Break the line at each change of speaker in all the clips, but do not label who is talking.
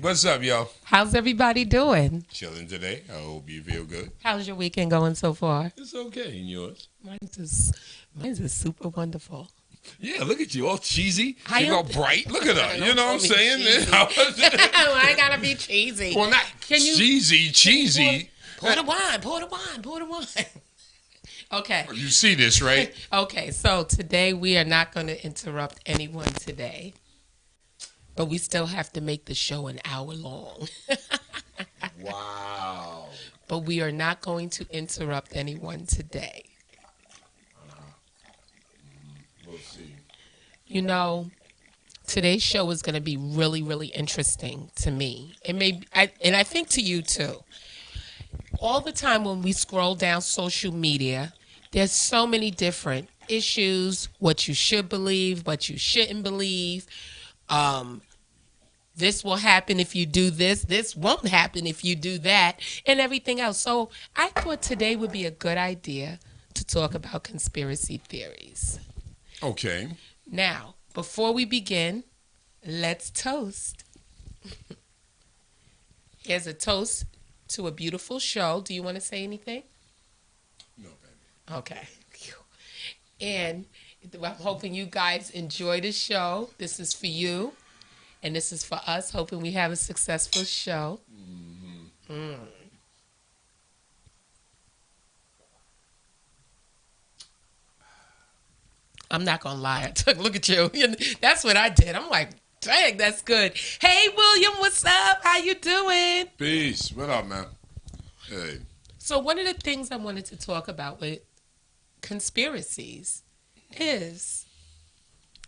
What's up, y'all?
How's everybody doing?
Chilling today. I hope you feel good.
How's your weekend going so far?
It's okay. And yours?
Mine's is super wonderful.
Yeah, look at you, all cheesy.
I
You
am-
all bright. Look at her. You
Don't
know
call
what I'm
me
saying?
cheesy. I gotta be cheesy.
Well, not
Can you-
cheesy.
Pour the wine, pour the wine, pour the wine. Okay.
You see this, right?
Okay, so today we are not going to interrupt anyone today, but we still have to make the show an hour long.
Wow.
But we are not going to interrupt anyone today.
We'll see.
You know, today's show is going to be really, really interesting to me. And I think to you too. All the time when we scroll down social media, there's so many different issues, what you should believe, what you shouldn't believe. This will happen if you do this. This won't happen if you do that, and everything else. So I thought today would be a good idea to talk about conspiracy theories.
Okay.
Now, before we begin, let's toast. Here's a toast to a beautiful show. Do you want to say anything?
No, baby.
Okay. And I'm hoping you guys enjoy the show. This is for you, and this is for us, hoping we have a successful show. I'm not going to lie. Look at you. That's what I did. I'm like, dang, that's good. Hey, William, what's up? How you doing?
Peace. What up, man? Hey.
So one of the things I wanted to talk about with conspiracies is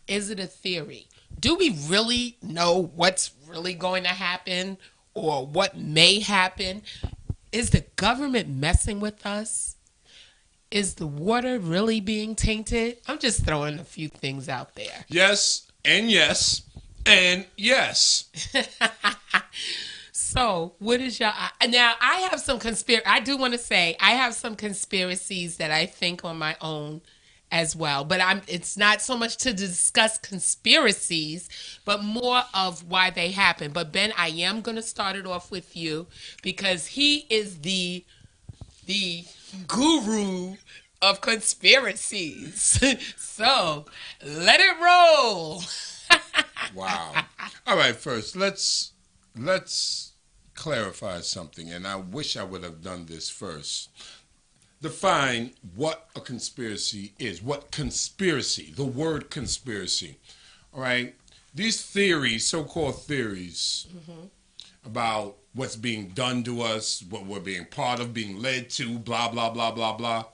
it a theory? Do we really know what's really going to happen or what may happen? Is the government messing with us? Is the water really being tainted? I'm just throwing a few things out there.
Yes, and yes, and yes.
So, what is your now? I have some I do want to say I have some conspiracies that I think on my own as well. But it's not so much to discuss conspiracies, but more of why they happen. But Ben, I am going to start it off with you because he is the guru of conspiracies. So, let it roll.
Wow. All right, first, let's clarify something, and I wish I would have done this first. Define what a conspiracy is. What conspiracy, the word conspiracy. All right? These theories, so-called theories, about what's being done to us, what we're being part of, being led to, blah, blah, blah, blah, blah.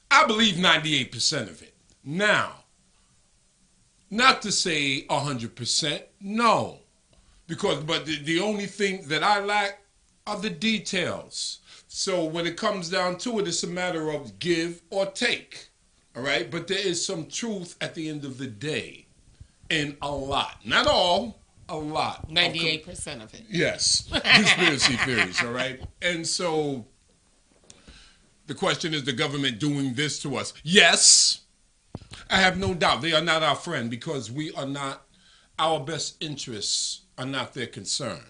I believe 98% of it. Now, not to say 100%, no. But the only thing that I lack are the details. So when it comes down to it, it's a matter of give or take. All right? But there is some truth at the end of the day. And a lot. Not all, a lot.
98% of it.
Yes. Conspiracy theories, all right? And so the question is the government doing this to us? Yes. I have no doubt they are not our friend because we are not, our best interests are not their concern.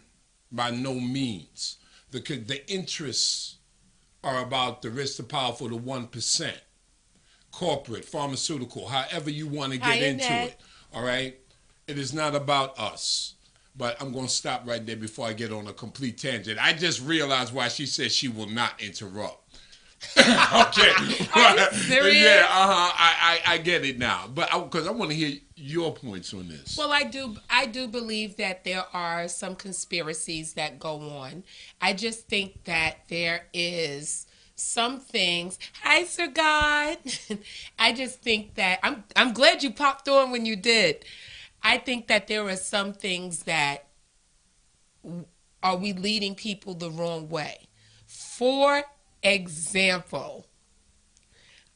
By no means. The interests are about the rich, the powerful, the 1%. Corporate, pharmaceutical, however you want to get into it. All right? It is not about us. But I'm going to stop right there before I get on a complete tangent. I just realized why she said she will not interrupt. Okay.
Are you serious?
Yeah, I get it now. But because I want to hear your points on this.
Well, I do believe that there are some conspiracies that go on. I just think that there is some things. Hi, Sir God. I just think that I'm glad you popped on when you did. I think that there are some things that are we leading people the wrong way. For example,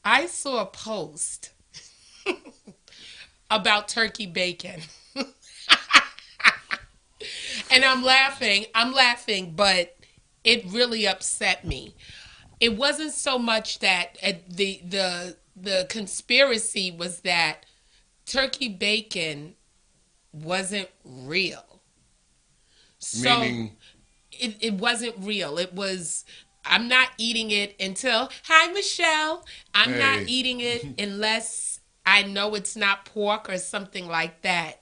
I saw a post about turkey bacon. And I'm laughing, but it really upset me. It wasn't so much that the conspiracy was that turkey bacon wasn't real. So
Meaning,
it wasn't real. It was, I'm not eating it until, hi, Michelle. I'm not
hey,
eating it unless I know it's not pork or something like that.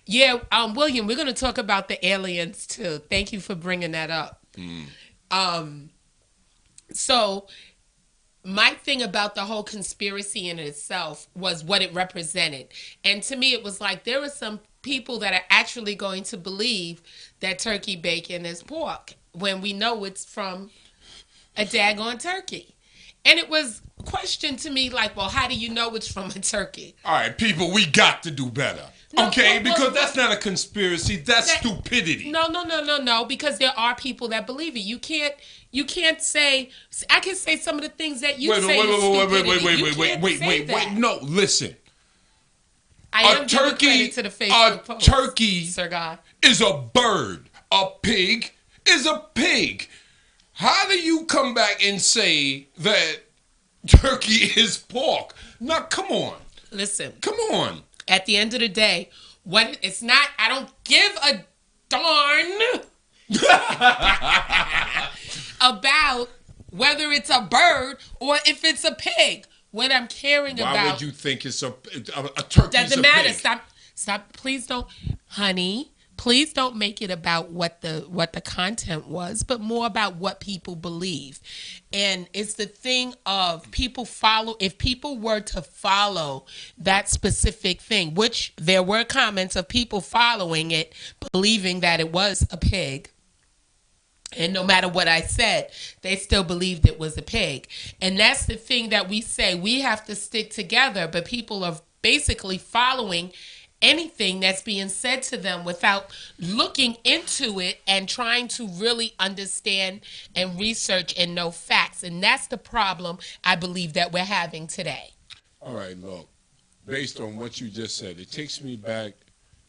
Yeah, William, we're going to talk about the aliens too. Thank you for bringing that up. Um, so my thing about the whole conspiracy in itself was what it represented. And to me, it was like there are some people that are actually going to believe that turkey bacon is pork when we know it's from a daggone turkey. And it was questioned to me like, well, how do you know it's from a turkey?
all right, people, we got to do better.
No,
Okay?
well,
Because that's not a conspiracy. That's stupidity.
No, because there are people that believe it. You can't say, I can say some of the things that you say is stupidity. You can't say that.
No, listen.
I am giving credit to the Facebook post,
turkey
Sir God.
is a bird. A pig is a pig. How do you come back and say that turkey is pork? Now, come on.
Listen,
Come on.
at the end of the day, what it's not, I don't give a darn about whether it's a bird or if it's a pig. What I'm caring
Why
about.
would you think it's a turkey's
Doesn't
a
matter.
pig?
Stop. Please don't, honey. Please don't make it about what the content was, but more about what people believe. And it's the thing of people follow. If people were to follow that specific thing, which there were comments of people following it, believing that it was a pig. And no matter what I said, they still believed it was a pig. And that's the thing that we say. We have to stick together, but people are basically following anything that's being said to them without looking into it and trying to really understand and research and know facts. And that's the problem I believe that we're having today.
All right, look. Based on what you just said, it takes me back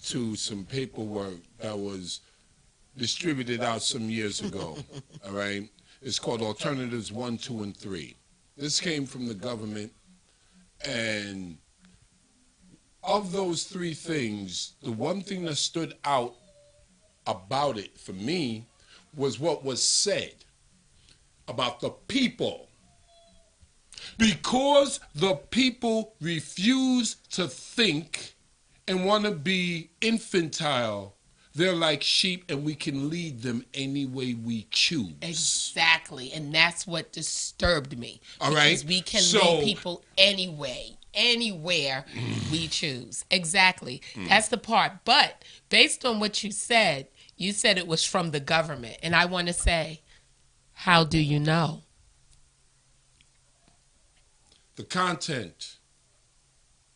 to some paperwork that was distributed out some years ago. All right? It's called Alternatives 1, 2, and 3. This came from the government, and of those three things, the one thing that stood out about it for me was what was said about the people. Because the people refuse to think and want to be infantile, they're like sheep and we can lead them any way we choose.
Exactly. And that's what disturbed me.
All right.
Because we can lead people anyway. Anywhere we choose. Exactly. That's the part. But based on what you said it was from the government. And I want to say, how do you know?
The content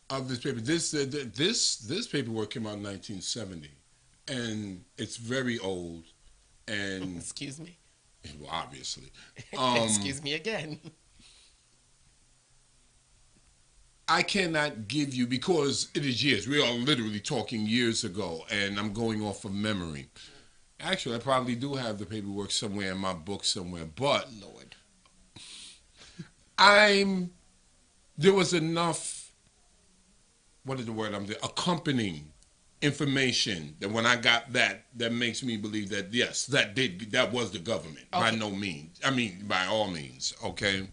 of this paper, this paperwork came out in 1970, and it's very old. And
Excuse me.
well, obviously,
Excuse me again.
I cannot give you, because it is years. We are literally talking years ago, and I'm going off of memory. Actually, I probably do have the paperwork somewhere in my book somewhere, but
Lord.
there was enough, what is the word I'm doing, accompanying information that when I got that makes me believe that, yes, that was the government, by no means. I mean, by all means, okay?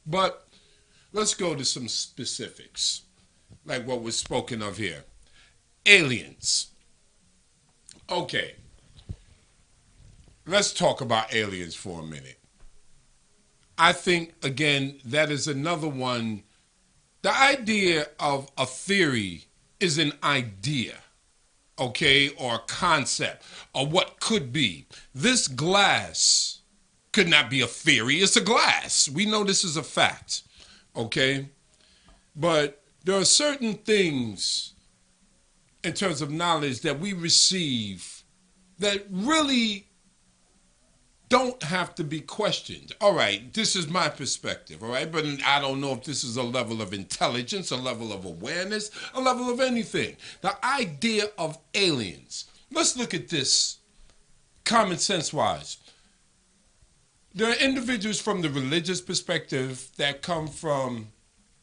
But let's go to some specifics, like what was spoken of here. Aliens. Okay. Let's talk about aliens for a minute. I think, again, that is another one. The idea of a theory is an idea, okay, or a concept, or what could be. This glass could not be a theory. It's a glass. We know this is a fact. Okay? But there are certain things in terms of knowledge that we receive that really don't have to be questioned. All right, this is my perspective, all right? But I don't know if this is a level of intelligence, a level of awareness, a level of anything. The idea of aliens. Let's look at this common sense-wise. There are individuals from the religious perspective that come from,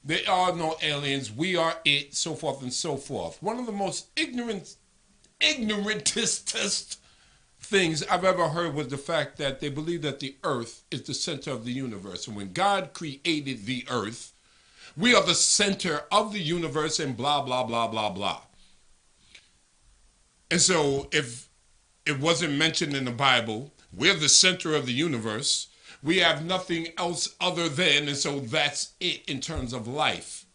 there are no aliens, we are it, so forth and so forth. One of the most ignorant ignorantest things I've ever heard was the fact that they believe that the earth is the center of the universe. And when God created the earth, we are the center of the universe and blah, blah, blah, blah, blah. And so if it wasn't mentioned in the Bible, we're the center of the universe. We have nothing else other than, and so that's it in terms of life.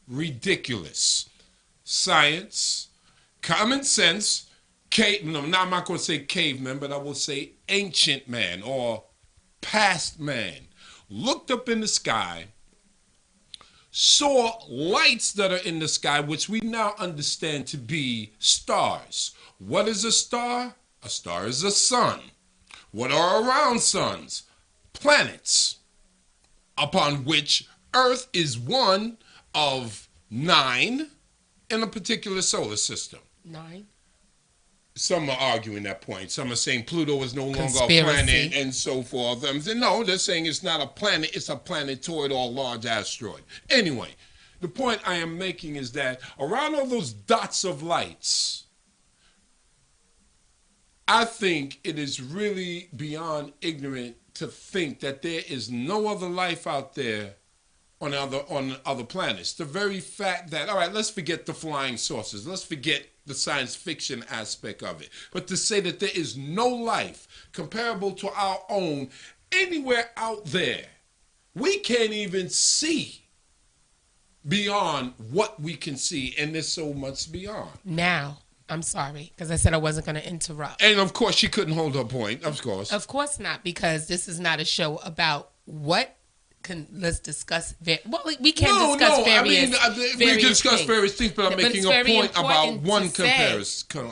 Ridiculous. Science, common sense, no, I'm not going to say caveman, but I will say ancient man or past man looked up in the sky, saw lights that are in the sky, which we now understand to be stars. What is a star? A star is a sun. What are around suns? Planets, upon which Earth is one of 9 in a particular solar system.
9?
Some are arguing that point. Some are saying Pluto is no longer
Conspiracy.
a planet and so forth. No, they're saying it's not a planet, it's a planetoid or large asteroid. Anyway, the point I am making is that around all those dots of lights, I think it is really beyond ignorant to think that there is no other life out there on other planets. The very fact that, all right, let's forget the flying saucers. Let's forget the science fiction aspect of it. But to say that there is no life comparable to our own anywhere out there, we can't even see beyond what we can see, and there's so much beyond.
Now, I'm sorry, because I said I wasn't going to interrupt.
And of course, she couldn't hold her point, of course.
Of course not, because this is not a show about what let's discuss. Well, we can discuss various.
We can discuss various things, but I'm making a point about one comparison.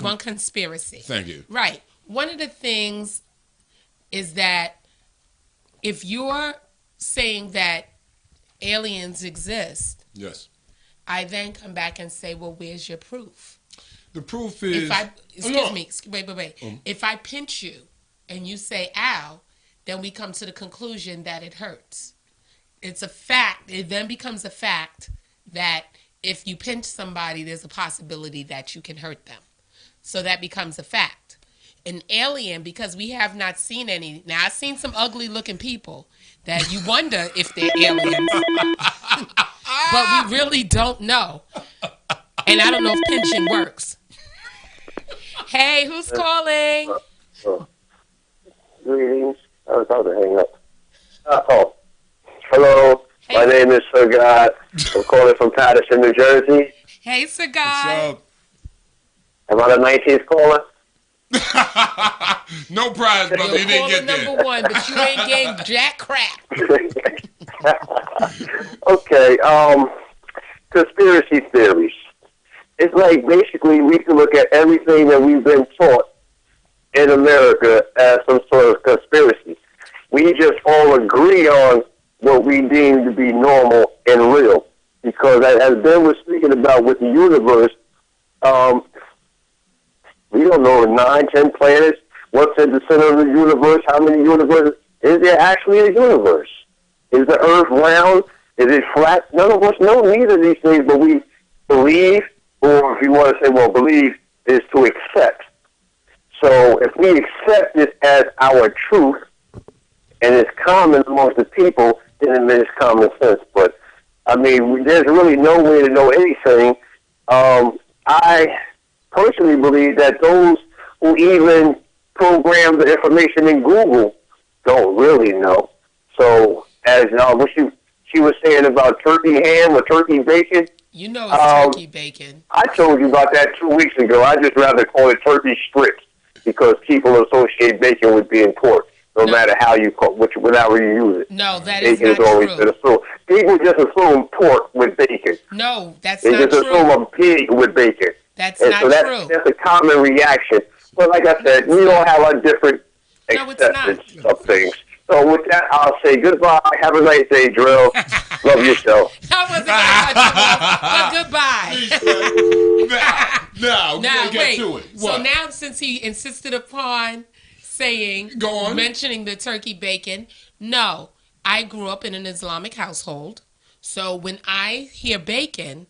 One conspiracy.
Thank you.
Right. One of the things is that if you're saying that aliens exist,
yes,
I then come back and say, well, where's your proof?
The proof is.
Wait. If I pinch you and you say, ow, then we come to the conclusion that it hurts. It's a fact. It then becomes a fact that if you pinch somebody, there's a possibility that you can hurt them. So that becomes a fact. An alien, because we have not seen any. Now, I've seen some ugly looking people that you wonder if they're aliens. But we really don't know. And I don't know if pinching works. Hey, who's calling?
Greetings. I was about to hang up. Hello. Hey. My name is Sir God. I'm calling from Patterson, New Jersey.
Hey, Sir God.
Am I the 19th caller?
No prize, brother. You didn't get there.
Number 1, but you ain't getting jack crap.
Okay. Conspiracy theories. It's like basically we can look at everything that we've been taught in America as some sort of conspiracy. We just all agree on what we deem to be normal and real. Because as Ben was speaking about with the universe, we don't know 9, 10 planets, what's at the center of the universe, how many universes. Is there actually a universe? Is the earth round? Is it flat? None of us know neither of these things, but we believe, or if you want to say, well, believe is to accept. So if we accept this as our truth, and it's common amongst the people, then it makes common sense. But, I mean, there's really no way to know anything. I personally believe that those who even program the information in Google don't really know. So, as what she was saying about turkey ham or turkey bacon.
You know it's turkey bacon.
I told you about that 2 weeks ago. I just rather call it turkey strips because people associate bacon with being pork, no matter how you call whatever you use it.
No, that
bacon
is not
always
true.
Assumed. People just assume pork with bacon.
No, that's
they
not true.
They just assume a pig with bacon.
That's
and
not
so
true.
That's a common reaction. But like I said, we all have our different acceptance of things. So with that, I'll say goodbye. Have a nice day, Drill. Love your show.
I wasn't going to goodbye.
Now, get to it.
What? So now, since he insisted upon mentioning the turkey bacon, no, I grew up in an Islamic household. So when I hear bacon,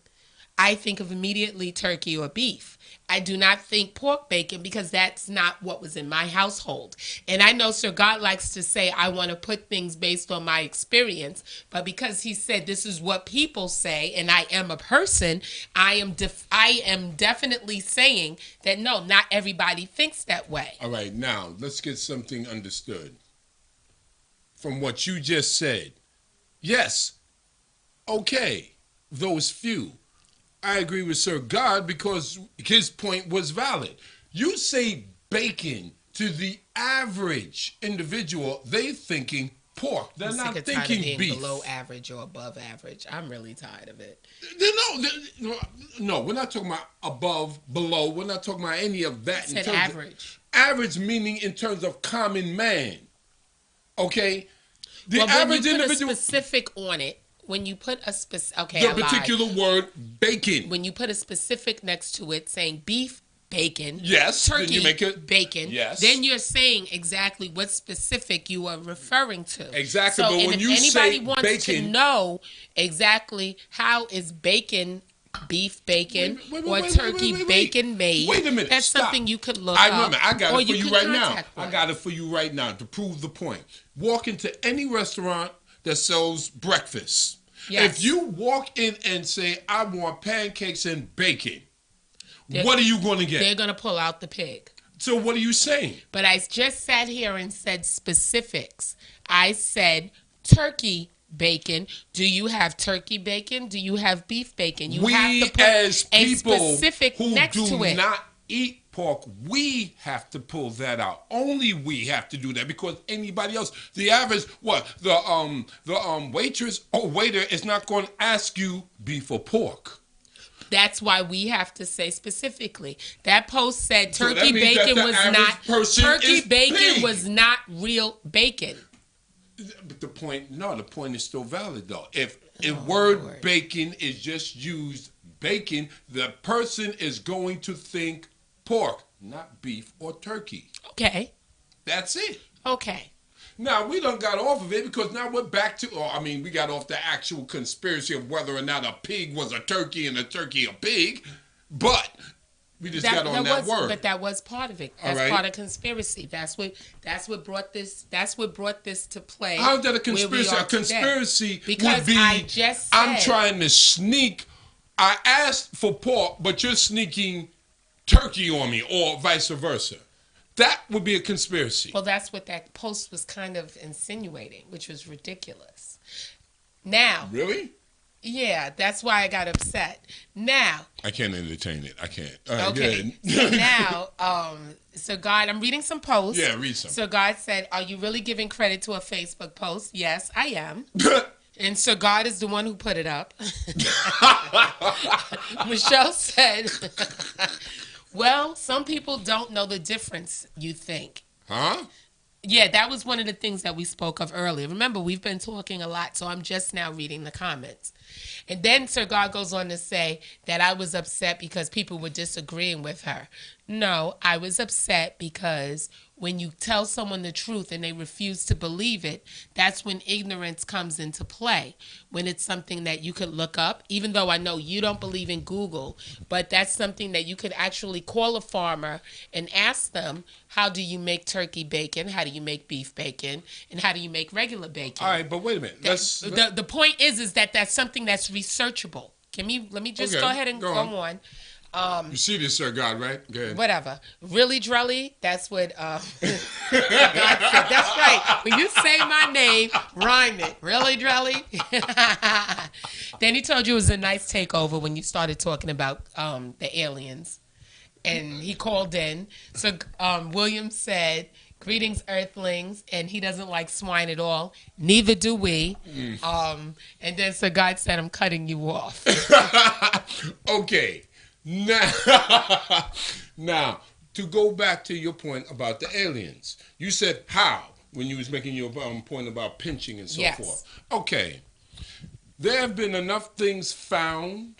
I think of immediately turkey or beef. I do not think pork bacon because that's not what was in my household. And I know Sir God likes to say, I want to put things based on my experience. But because he said this is what people say and I am a person, I am definitely saying that no, not everybody thinks that way.
All right, now let's get something understood from what you just said. Yes, okay, those few. I agree with Sir God because his point was valid. You say bacon to the average individual, they thinking pork. They're
I'm
not
sick and tired of
thinking
being
beef.
below average or above average. I'm really tired of it.
No, we're not talking about above, below. We're not talking about any of that.
I said average.
Average meaning in terms of common man. Okay? The
Well,
average
when you put
individual.
a specific on it, when you put a specific, okay,
The
I lied.
particular word bacon.
When you put a specific next to it, saying beef bacon,
Yes, then
turkey
you make it-
bacon,
yes.
then you're saying exactly what specific you are referring to.
Exactly,
So,
but
and
when
if
you
anybody
say
wants to
bacon-
know exactly how is bacon, beef bacon,
Wait,
or turkey bacon made,
Wait a minute.
that's
Stop.
something you could look
I
up.
remember. I got
or
it for you
can
right now.
contact
I
one.
got it for you right now to prove the point. Walk into any restaurant that sells breakfast.
Yes.
If you walk in and say, I want pancakes and bacon,
They're-
what are you going to get?
They're going to pull out the pig.
So what are you saying?
But I just sat here and said specifics. I said turkey bacon. Do you have turkey bacon? Do you have beef bacon? You have
We
to put
as
a
people
specific
who
next
do
to it.
not eat pork, we have to pull that out. Only we have to do that because anybody else, the average, the waitress or waiter is not going to ask you beef or pork.
That's why we have to say specifically. That post said
So that
turkey
means that
bacon
the
was
average
not
person
turkey
is
bacon
pig.
was not real bacon.
But the point is still valid though. If word
Lord.
bacon is just used bacon, the person is going to think pork, not beef or turkey.
Okay.
That's it.
Okay.
Now, we done got off of it because now we're back to, we got off the actual conspiracy of whether or not a pig was a turkey and a turkey a pig, but we just got on that word.
But that was part of it.
All
That's
right.
part of conspiracy. That's what brought this to play.
How's that a
where we
conspiracy?
are
A conspiracy
today. Because
would be,
I just said,
I'm trying to sneak, I asked for pork, but you're sneaking turkey on me, or vice versa. That would be a conspiracy.
Well, that's what that post was kind of insinuating, which was ridiculous. Now,
Really?
yeah, that's why I got upset. Now,
I can't entertain it. I can't. All right,
okay.
go
So
ahead.
now, so God, I'm reading some posts.
Yeah, read some.
So God said, "Are you really giving credit to a Facebook post?" Yes, I am. And so God is the one who put it up. Michelle said, well, some people don't know the difference, you think.
Huh?
Yeah, that was one of the things that we spoke of earlier. Remember, we've been talking a lot, so I'm just now reading the comments. And then Sir God goes on to say that I was upset because people were disagreeing with her. No, I was upset because when you tell someone the truth and they refuse to believe it, that's when ignorance comes into play. When it's something that you could look up, even though I know you don't believe in Google, but that's something that you could actually call a farmer and ask them, how do you make turkey bacon? How do you make beef bacon? And how do you make regular bacon?
All right, but wait a minute.
The point is that that's something that's researchable. Let me just
Okay,
go ahead and
go
go
on.
on.
You see this, Sir God, right? Go ahead.
Whatever. Really, Drelly? That's what God said. That's right. When you say my name, rhyme it. Really, Drelly? Then he told you it was a nice takeover when you started talking about the aliens. And he called in. So William said, greetings, Earthlings. And he doesn't like swine at all. Neither do we. And then so God said, I'm cutting you off.
Okay. Now, to go back to your point about the aliens, you said how when you was making your point about pinching and so
Yes.
forth. Okay. There have been enough things found,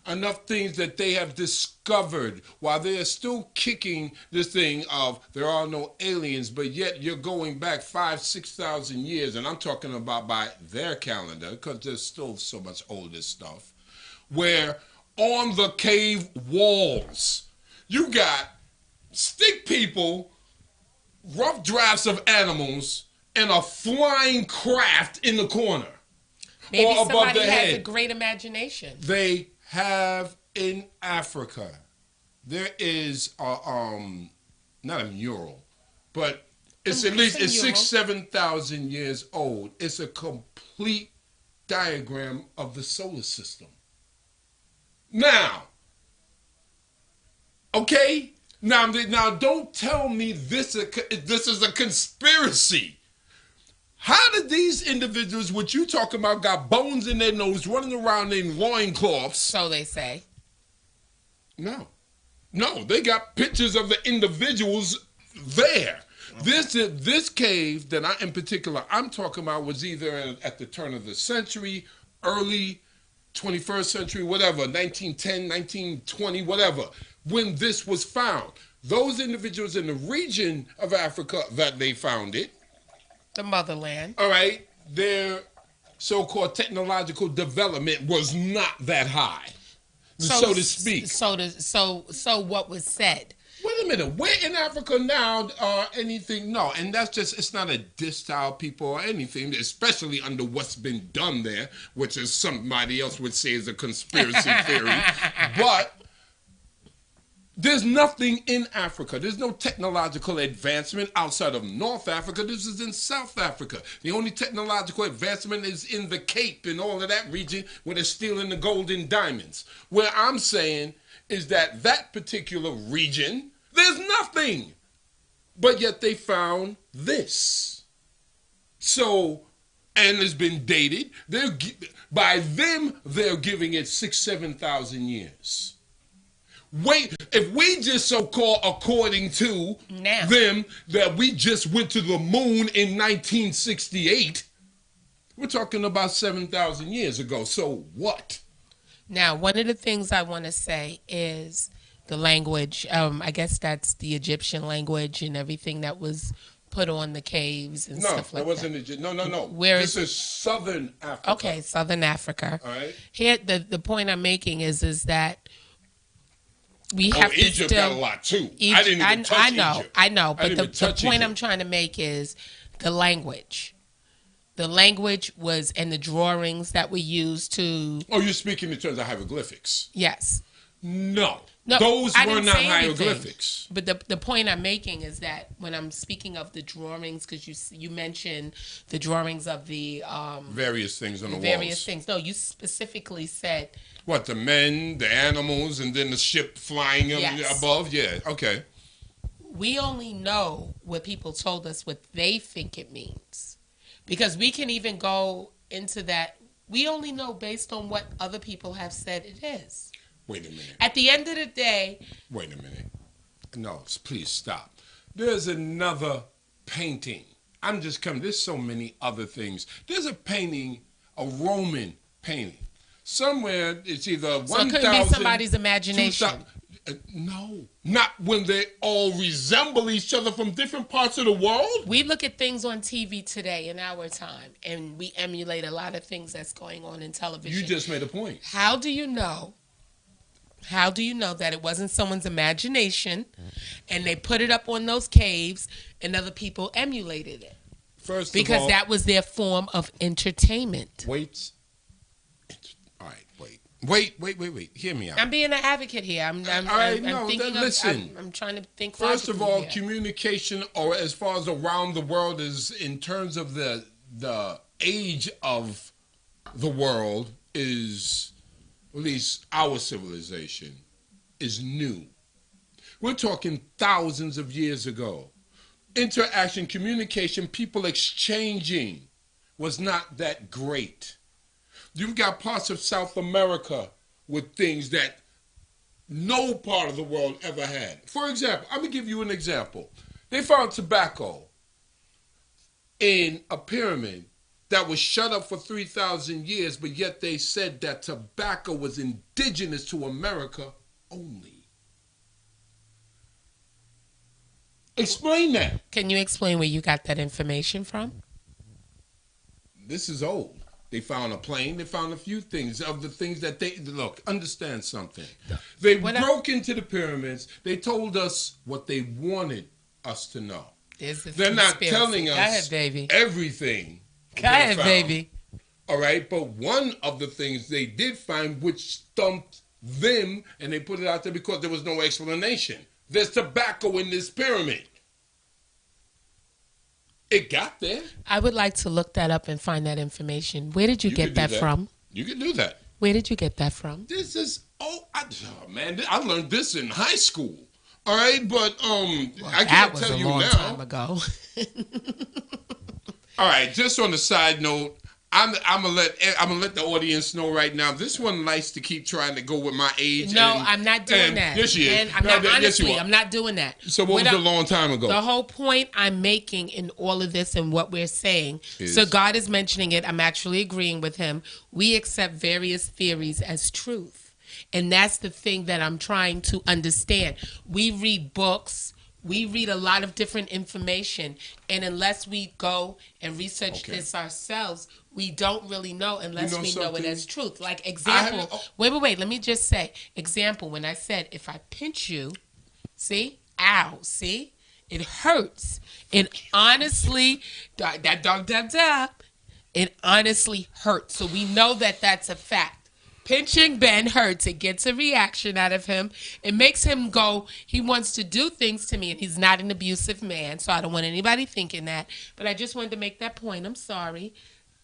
enough things that they have discovered while they are still kicking this thing of there are no aliens, but yet you're going back 5,000-6,000 years, and I'm talking about by their calendar because there's still so much older stuff, where on the cave walls You got stick people, rough drafts of animals, and a flying craft in the corner.
Maybe
or above
somebody
their
has
head.
a great imagination.
They have in Africa, there is not a mural, but it's at least it's
mural.
6,000-7,000 years old. It's a complete diagram of the solar system. Now, okay, now don't tell me this is a conspiracy. How did these individuals, what you talking about, got bones in their nose, running around in loincloths?
So they say.
No, they got pictures of the individuals there. This cave that I'm talking about was either at the turn of the century, early 21st century, whatever, 1910, 1920, whatever, when this was found. Those individuals in the region of Africa that they found it,
The motherland.
all right, their so-called technological development was not that high, so to speak.
So what was said?
Wait a minute, where in Africa now anything? No, and that's just, it's not a diss to our people or anything, especially under what's been done there, which is somebody else would say is a conspiracy theory. But there's nothing in Africa. There's no technological advancement outside of North Africa. This is in South Africa. The only technological advancement is in the Cape and all of that region where they're stealing the gold and diamonds. Where I'm saying is that particular region, there's nothing. But yet they found this. So, and it's been dated. By them, they're giving it 6,000-7,000 years. Wait, if we just so-called, according to them, that we just went to the moon in 1968, we're talking about 7,000 years ago. So what?
Now, one of the things I want to say is the language. I guess that's the Egyptian language and everything that was put on the caves and stuff like that.
No, that wasn't Egypt. No.
Where
this is Southern Africa.
Okay, Southern Africa.
All right.
Here, the point I'm making is that we have to
Egypt
still,
got a lot too. I didn't even touch Egypt.
I know, but the point
Egypt.
I'm trying to make is the language. The language was, and the drawings that were used to.
Oh, you're speaking in terms of hieroglyphics?
Yes.
No,
No,
those
I
were
didn't
not
say anything.
hieroglyphics.
But the point I'm making is that when I'm speaking of the drawings, because you mentioned the drawings of the
Various things on the
various
walls.
things. No, you specifically said
What, the men, the animals, and then the ship flying
Yes.
above? Yeah, okay.
we only know what people told us what they think it means, because we can even go into that. We only know based on what other people have said it is.
Wait a minute.
At the end of the day,
Wait a minute. No, please stop. There's another painting. I'm just coming. There's so many other things. There's a painting, a Roman painting. Somewhere it's either 1,000.
so it could be somebody's imagination.
2,000. No, not when they all resemble each other from different parts of the world.
We look at things on TV today in our time, and we emulate a lot of things that's going on in television.
You just made a point.
How do you know? How do you know that it wasn't someone's imagination, and they put it up on those caves, and other people emulated it?
First
Because
of all,
that was their form of entertainment.
wait. All right, wait. Hear me out.
I'm being an advocate here. I'm thinking
listen.
I'm trying to think.
First of
logically
all,
here.
communication, or as far as around the world, is in terms of the age of the world, is at least our civilization is new. We're talking thousands of years ago. Interaction, communication, people exchanging was not that great. You've got parts of South America with things that no part of the world ever had. For example, I'm going to give you an example. They found tobacco in a pyramid that was shut up for 3,000 years, but yet they said that tobacco was indigenous to America only. Explain that.
Can you explain where you got that information from?
This is old. They found a plane. They found a few things of the things that they look. Understand something. They broke into the pyramids. They told us what they wanted us to know. They're not telling us everything.
Go ahead, baby.
All right, but one of the things they did find, which stumped them, and they put it out there because there was no explanation. There's tobacco in this pyramid. It got there.
I would like to look that up and find that information. Where did you get that from?
You can do that.
Where did you get that from?
This is man, I learned this in high school. All right, but I can't tell you now.
That was a long time ago.
All right, just on the side note, I'm gonna let the audience know right now. This one likes to keep trying to go with my age.
No, I'm not doing that.
Yes, she is.
And I'm not doing that.
So what was a long time ago?
The whole point I'm making in all of this and what we're saying. So God is mentioning it. I'm actually agreeing with him. We accept various theories as truth, and that's the thing that I'm trying to understand. We read books. We read a lot of different information, and unless we go and research this ourselves, we don't really know unless we know it as truth. Like example, wait, let me just say, example, when I said, if I pinch you, see, ow, see, it hurts. It honestly, it honestly hurts. So we know that that's a fact. Pinching Ben hurts. It gets a reaction out of him. It makes him go, he wants to do things to me, and he's not an abusive man, so I don't want anybody thinking that. But I just wanted to make that point. I'm sorry.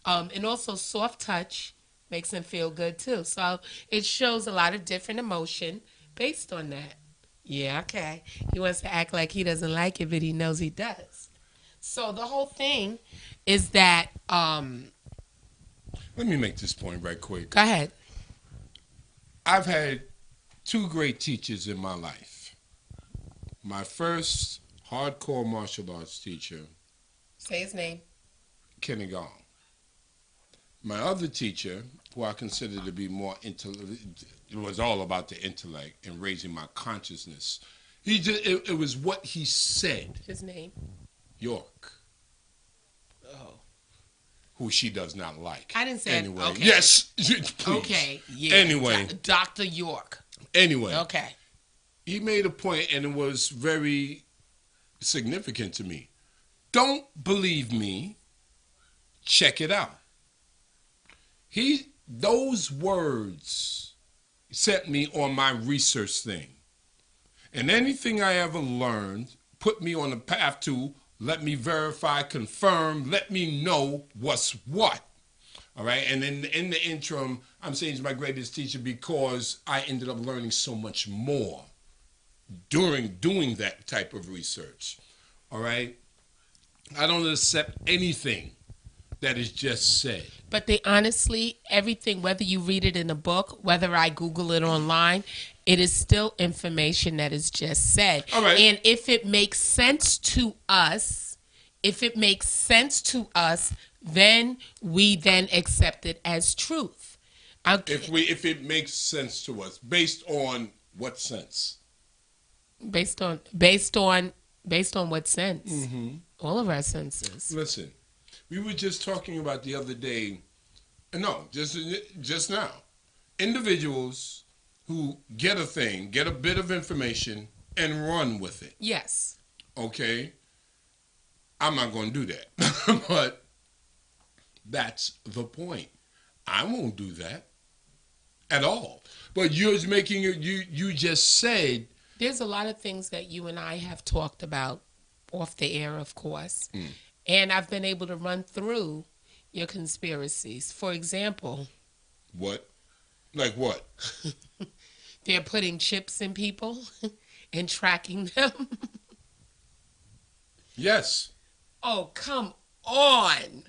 And also soft touch makes him feel good, too. So it shows a lot of different emotion based on that. Yeah, okay. He wants to act like he doesn't like it, but he knows he does. So the whole thing is that... Let
me make this point right quick.
Go ahead.
I've had two great teachers in my life. My first hardcore martial arts teacher.
Say his name.
Kenny Gong. My other teacher, who I consider to be more it was all about the intellect and raising my consciousness. It was what he said.
His name?
York.
Oh.
Who she does not like.
I didn't say
anyway.
Okay.
Yes, please.
Okay, yeah.
Anyway.
Dr. York.
Anyway.
Okay.
He made a point, and it was very significant to me. Don't believe me. Check it out. Those words set me on my research thing. And anything I ever learned put me on the path to let me verify, confirm, let me know what's what. All right? And in the interim, I'm saying he's my greatest teacher because I ended up learning so much more during doing that type of research. All right? I don't accept anything that is just said.
But they honestly, everything, whether you read it in a book, whether I Google it online, it is still information that is just said.
All right.
And if it makes sense to us, then we then accept it as truth. Okay.
If it makes sense to us, based on what sense?
Based on what sense?
Mm-hmm.
All of our senses.
Listen, we were just talking about the other day. No, just now. Individuals who get a bit of information and run with it.
Yes.
Okay? I'm not going to do that. But that's the point. I won't do that at all. But you're making it, you just said.
There's a lot of things that you and I have talked about off the air, of course. And I've been able to run through your conspiracies. For example.
What? Like what?
They're putting chips in people and tracking them.
Yes.
Oh, come on.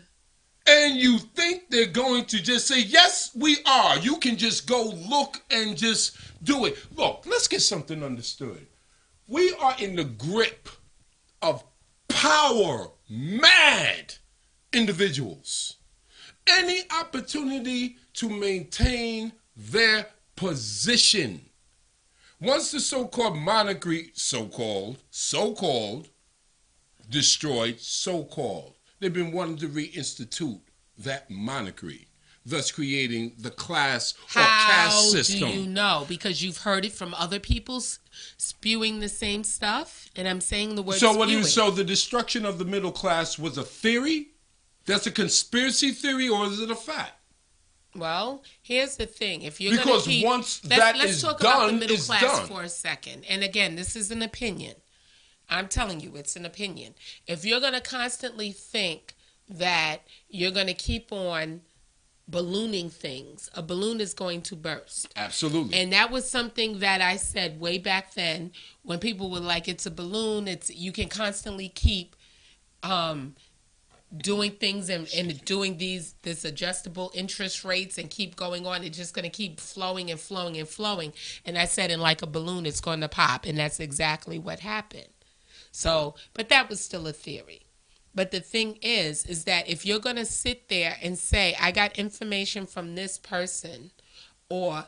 And you think they're going to just say, yes, we are. You can just go look and just do it. Look, let's get something understood. We are in the grip of power-mad individuals. Any opportunity to maintain their position. Once the so-called monarchy, so-called, destroyed, so-called, they've been wanting to reinstitute that monarchy. thus creating the class or
How
caste system.
do you know? Because you've heard it from other people spewing the same stuff, and I'm saying the word
So
spewing.
so the destruction of the middle class was a theory? That's a conspiracy theory, or is it a fact?
Well, here's the thing. If you're
Because
gonna keep,
once
let's,
that
let's
is
talk about the
done,
middle
it's
class
done.
for a second. And again, this is an opinion. I'm telling you, it's an opinion. If you're going to constantly think that you're going to keep on ballooning things, a balloon is going to burst.
Absolutely.
And that was something that I said way back then when people were like, it's a balloon. You can constantly keep doing things and doing this adjustable interest rates and keep going on. It's just going to keep flowing and flowing and flowing. And I said, and like a balloon, it's going to pop. And that's exactly what happened. So, but that was still a theory. But the thing is that if you're going to sit there and say, I got information from this person, or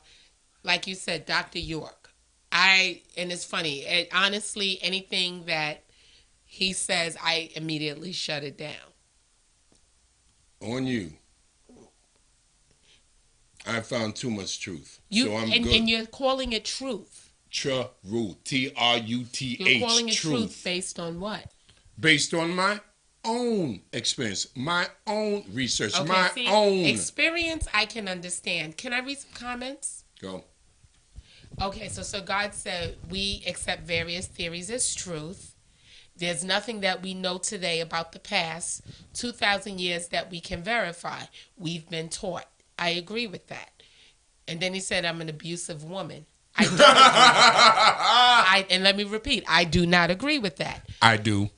like you said, Dr. York, and it's funny, honestly, anything that he says, I immediately shut it down.
On you. I found too much truth. So I'm
and,
good.
and you're calling it truth.
Truth. Truth.
You're calling it truth based on what?
Based on my own experience, my own research,
Okay,
my
see,
own
experience. I can understand. Can I read some comments?
Go.
Okay, so God said we accept various theories as truth. There's nothing that we know today about the past 2,000 years that we can verify. We've been taught. I agree with that. And then he said, I'm an abusive woman. I don't agree. And let me repeat, I do not agree with that.
I do.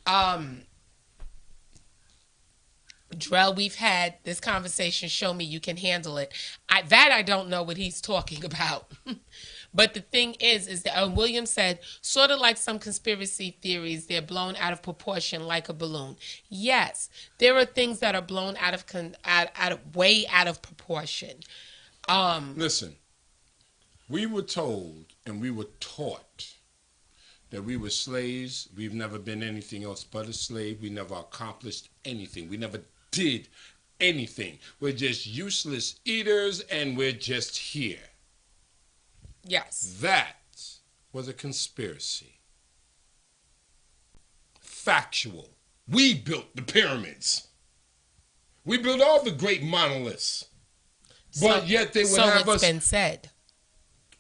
Drell, we've had this conversation. Show me you can handle it. I don't know what he's talking about. But the thing is that William said, sort of like some conspiracy theories, they're blown out of proportion like a balloon. Yes, there are things that are blown way out of proportion.
Listen, we were told and we were taught that we were slaves. We've never been anything else but a slave. We never accomplished anything. We never did anything. We're just useless eaters and we're just here.
Yes.
That was a conspiracy. Factual. We built the pyramids. We built all the great monoliths. But yet they would have us.
So it's been said.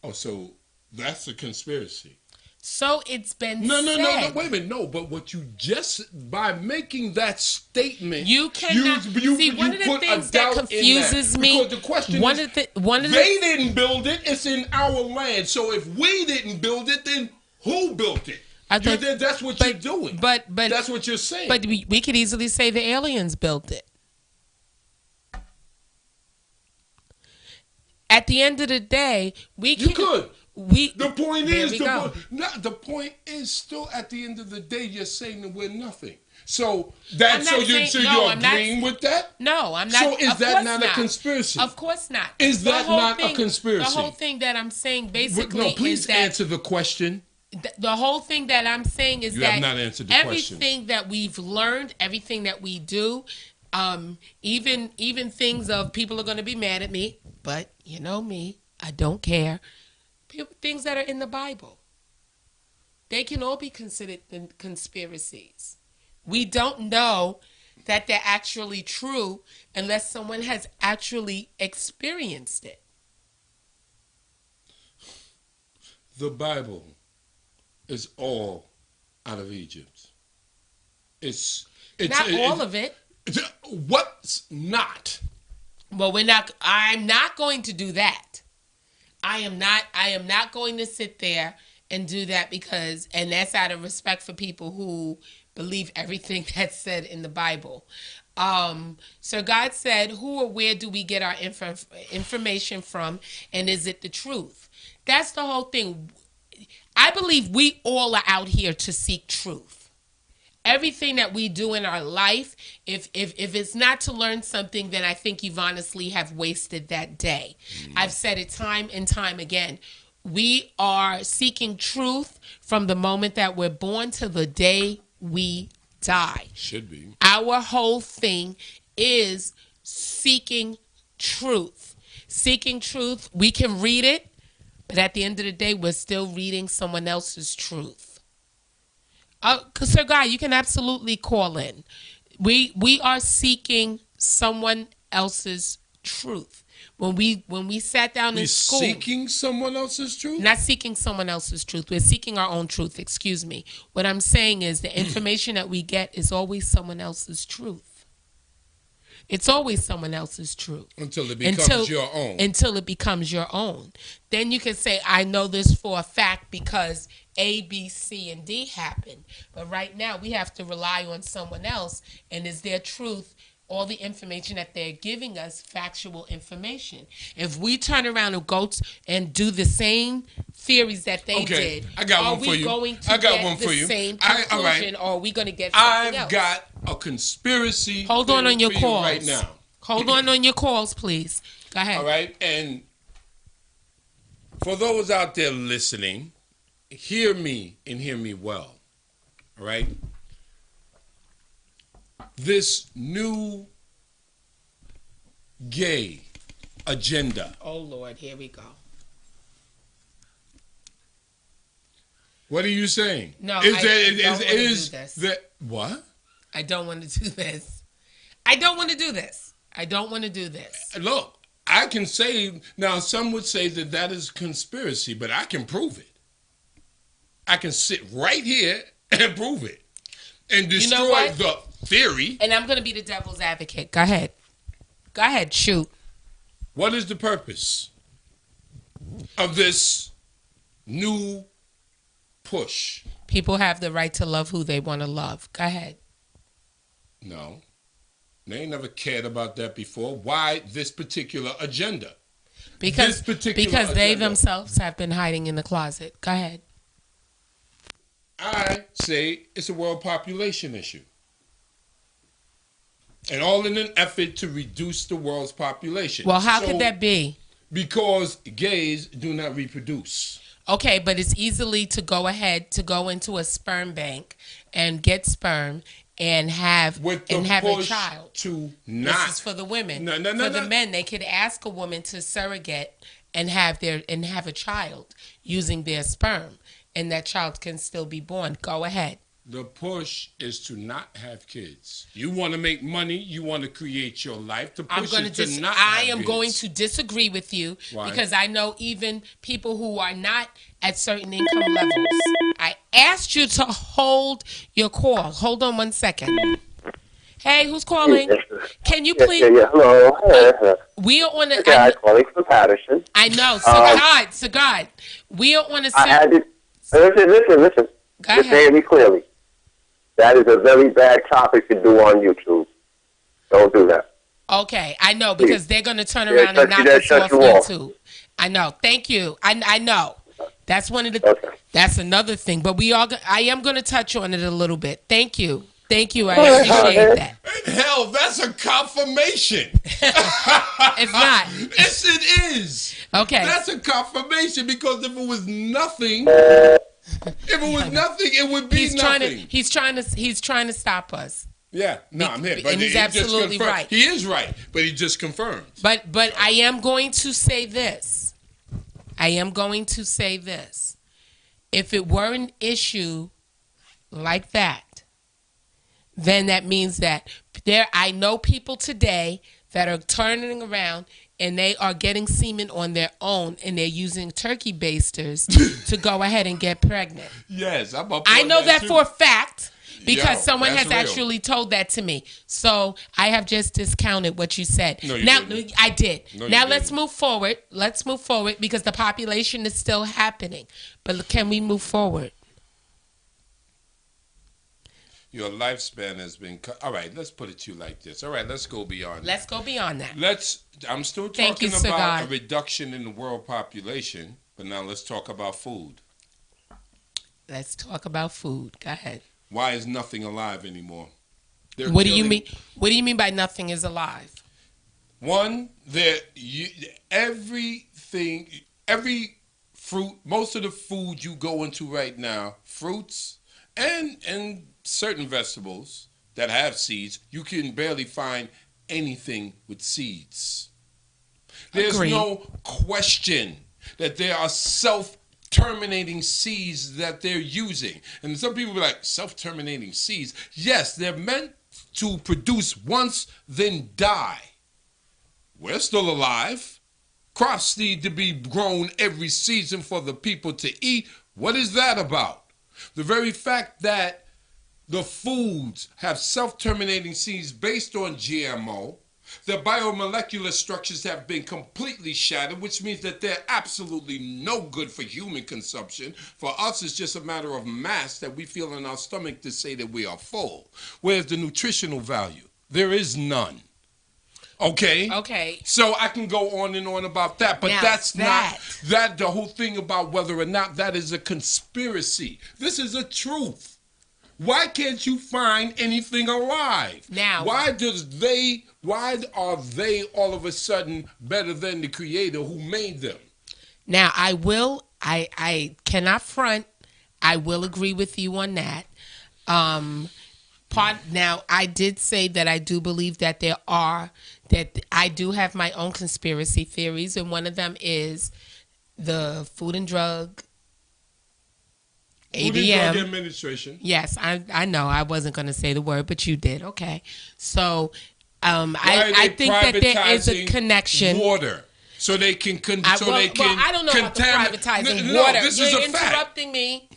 Oh, so that's a conspiracy.
So it's been
No,
said.
wait a minute. No, but what you just, by making that statement,
You cannot see one of the things that confuses me.
Because the question they didn't build it. It's in our land. So if we didn't build it, then who built it? That's what you're doing.
But
that's what you're saying.
But we could easily say the aliens built it. At the end of the day, we can.
You could. The point
there
is,
we go.
the point is still at the end of the day, you're saying that we're nothing. So that you're agreeing with that?
No, I'm not.
So is that not a conspiracy?
Of course not.
Is that not a conspiracy?
The whole thing that I'm saying basically
no, please
is that
answer the question.
The whole thing that I'm saying is
you
that
have not answered the
everything
question.
that we've learned, everything that we do, even things of people are going to be mad at me, but you know me, I don't care. Things that are in the Bible, they can all be considered conspiracies. We don't know that they're actually true unless someone has actually experienced it.
The Bible is all out of Egypt. It's
not all of it.
What's not?
Well, I'm not going to do that. I am not going to sit there and do that and that's out of respect for people who believe everything that's said in the Bible. So God said, who or where do we get our information from, and is it the truth? That's the whole thing. I believe we all are out here to seek truth. Everything that we do in our life, if it's not to learn something, then I think you've honestly have wasted that day. I've said it time and time again. We are seeking truth from the moment that we're born to the day we die.
Should be.
Our whole thing is seeking truth. Seeking truth, we can read it, but at the end of the day, we're still reading someone else's truth. Sir Guy, you can absolutely call in. We are seeking someone else's truth. When we sat down in school,
seeking someone else's truth?
not seeking someone else's truth. We're seeking our own truth. Excuse me. What I'm saying is the information that we get is always someone else's truth. It's always someone else's truth.
Until it becomes your own.
Until it becomes your own. Then you can say, I know this for a fact because A, B, C, and D happened. But right now, we have to rely on someone else. And is their truth all the information that they're giving us, factual information? If we turn around and go and do the same theories that they did,
I got one for you.
Going to get the same conclusion, or are we going to get something else?
I've got a conspiracy.
Hold on your calls
right now.
Hold on your calls, please. Go ahead.
All right, and for those out there listening, hear me and hear me well. All right. This new gay agenda.
Oh, Lord, here we go.
What are you saying?
No, I don't want to do this.
What?
I don't want to do this. I don't want to do this. I don't want to do this.
Look, I can say, now some would say that is conspiracy, but I can prove it. I can sit right here and prove it. And destroy the theory.
And I'm going to be the devil's advocate. Go ahead. Go ahead. Shoot.
What is the purpose of this new push?
People have the right to love who they want to love. Go ahead.
No. They ain't never cared about that before. Why this particular agenda?
Because they themselves have been hiding in the closet. Go ahead.
I say it's a world population issue. And all in an effort to reduce the world's population.
Well, how could that be?
Because gays do not reproduce.
Okay, but it's easily to go into a sperm bank and get sperm and have a child. This is for the women. For the men, they could ask a woman to surrogate and have a child using their sperm, and that child can still be born. Go ahead.
The push is to not have kids. You want to make money. You want to create your life. The push is to not have kids. I am going
to disagree with you.
Why?
Because I know even people who are not at certain income levels. I asked you to hold your call. Hold on 1 second. Hey, who's calling? Can you please?
Yeah. Hello.
We are on a
guy calling from Patterson.
I know. Sagad. We are on a.
Listen.
Go ahead.
Hear me clearly. That is a very bad topic to do on YouTube. Don't do that.
Okay, I know, because they're going to turn around and knock us off YouTube. I know. Thank you. I know. That's one of the. Okay. That's another thing. But I am going to touch on it a little bit. Thank you. I appreciate that.
Hell, that's a confirmation.
It's not.
Yes, it is.
Okay.
That's a confirmation, because if it was nothing. It would be nothing.
He's trying to stop us.
Yeah, no, I'm here. But
and he's absolutely right.
He is right, but he just confirmed.
But I am going to say this. If it were an issue like that, then that means that I know people today that are turning around and they are getting semen on their own, and they're using turkey basters to go ahead and get pregnant.
Yes,
I know that for a fact, because someone has actually told that to me. So I have just discounted what you said.
No, you didn't.
I did.
No,
now let's move forward. Because the population is still happening. But can we move forward?
Your lifespan has been cut. All right, let's put it to you like this. All right, let's go beyond
that.
I'm still talking about a reduction in the world population, but now let's talk about food.
Let's talk about food. Go ahead.
Why is nothing alive anymore?
What do you mean? What do you mean by nothing is alive?
One, every fruit, most of the food you go into right now, fruits and certain vegetables that have seeds, you can barely find anything with seeds. There's
Agreed.
no question that there are self-terminating seeds that they're using. And some people be like, self-terminating seeds? Yes, they're meant to produce once, then die. We're still alive. Crops need to be grown every season for the people to eat. What is that about? The very fact that the foods have self-terminating seeds based on GMO, the biomolecular structures have been completely shattered, which means that they're absolutely no good for human consumption. For us, it's just a matter of mass that we feel in our stomach to say that we are full. Where's the nutritional value? There is none. Okay?
Okay.
So I can go on and on about that, but
Now
that's
that-
not that the whole thing about whether or not that is a conspiracy. This is a truth. Why can't you find anything alive?
Now-
why are they all of a sudden better than the creator who made them?
Now, I cannot front. I will agree with you on that. Now, I did say that I do believe that that I do have my own conspiracy theories, and one of them is the Food and Drug
Food and Drug
ADM.
Administration.
Yes, I know I wasn't going to say the word, but you did. Okay, so
Why are
I
they
think that there is a
privatizing
connection.
water, so they can
I don't know about the privatizing water.
This
You're
is a fact.
interrupting me.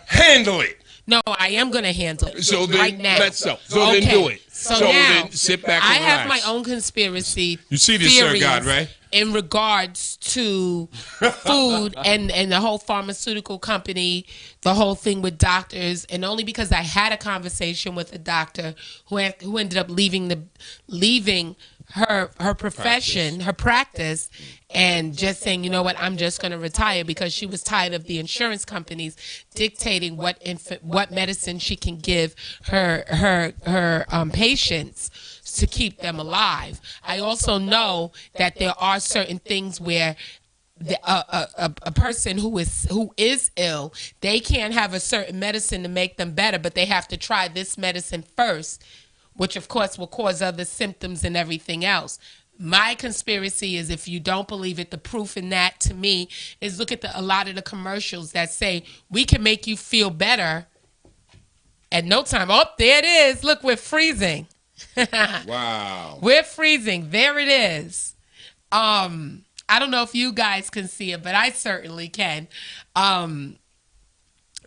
Handle it.
No, I am going to handle it
So then,
right now.
let's so then do it.
So now,
then sit back and
I have
relax.
my own conspiracy.
You see this, Sir
theories
God, right?
In regards to food and the whole pharmaceutical company, the whole thing with doctors, and only because I had a conversation with a doctor who ended up leaving her profession, her practice, and just saying, you know what, I'm just going to retire, because she was tired of the insurance companies dictating what medicine she can give her patients to keep them alive. I also know that there are certain things where a person who is ill, they can't have a certain medicine to make them better, but they have to try this medicine first, which of course will cause other symptoms and everything else. My conspiracy is, if you don't believe it, the proof in that to me is, look at a lot of the commercials that say we can make you feel better at no time. Oh, there it is. Look, we're freezing.
Wow.
We're freezing. There it is. I don't know if you guys can see it, but I certainly can.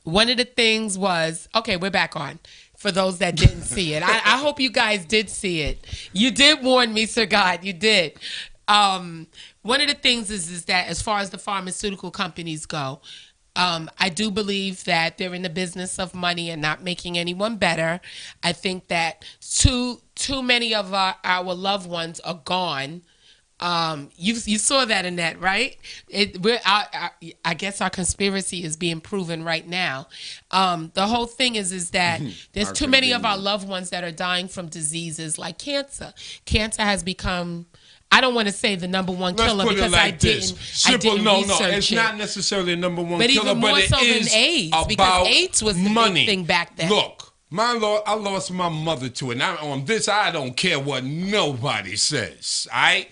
One of the things was, okay, we're back on. For those that didn't see it, I hope you guys did see it. You did warn me, Sir God. You did. One of the things is that as far as the pharmaceutical companies go, I do believe that they're in the business of money and not making anyone better. I think that too many of our loved ones are gone. You saw that, Annette, right? I guess our conspiracy is being proven right now. The whole thing is that there's too many of our loved ones that are dying from diseases like cancer. Cancer has become, I don't want to say the number one
Let's
killer,
put
because
it like
I didn't. I didn't research
it's
it.
not necessarily a number one
But
killer,
even more
but it
so than
is
AIDS,
about
because AIDS was the big
money.
thing back then.
Look, I lost my mother to it. Now on this, I don't care what nobody says. All right.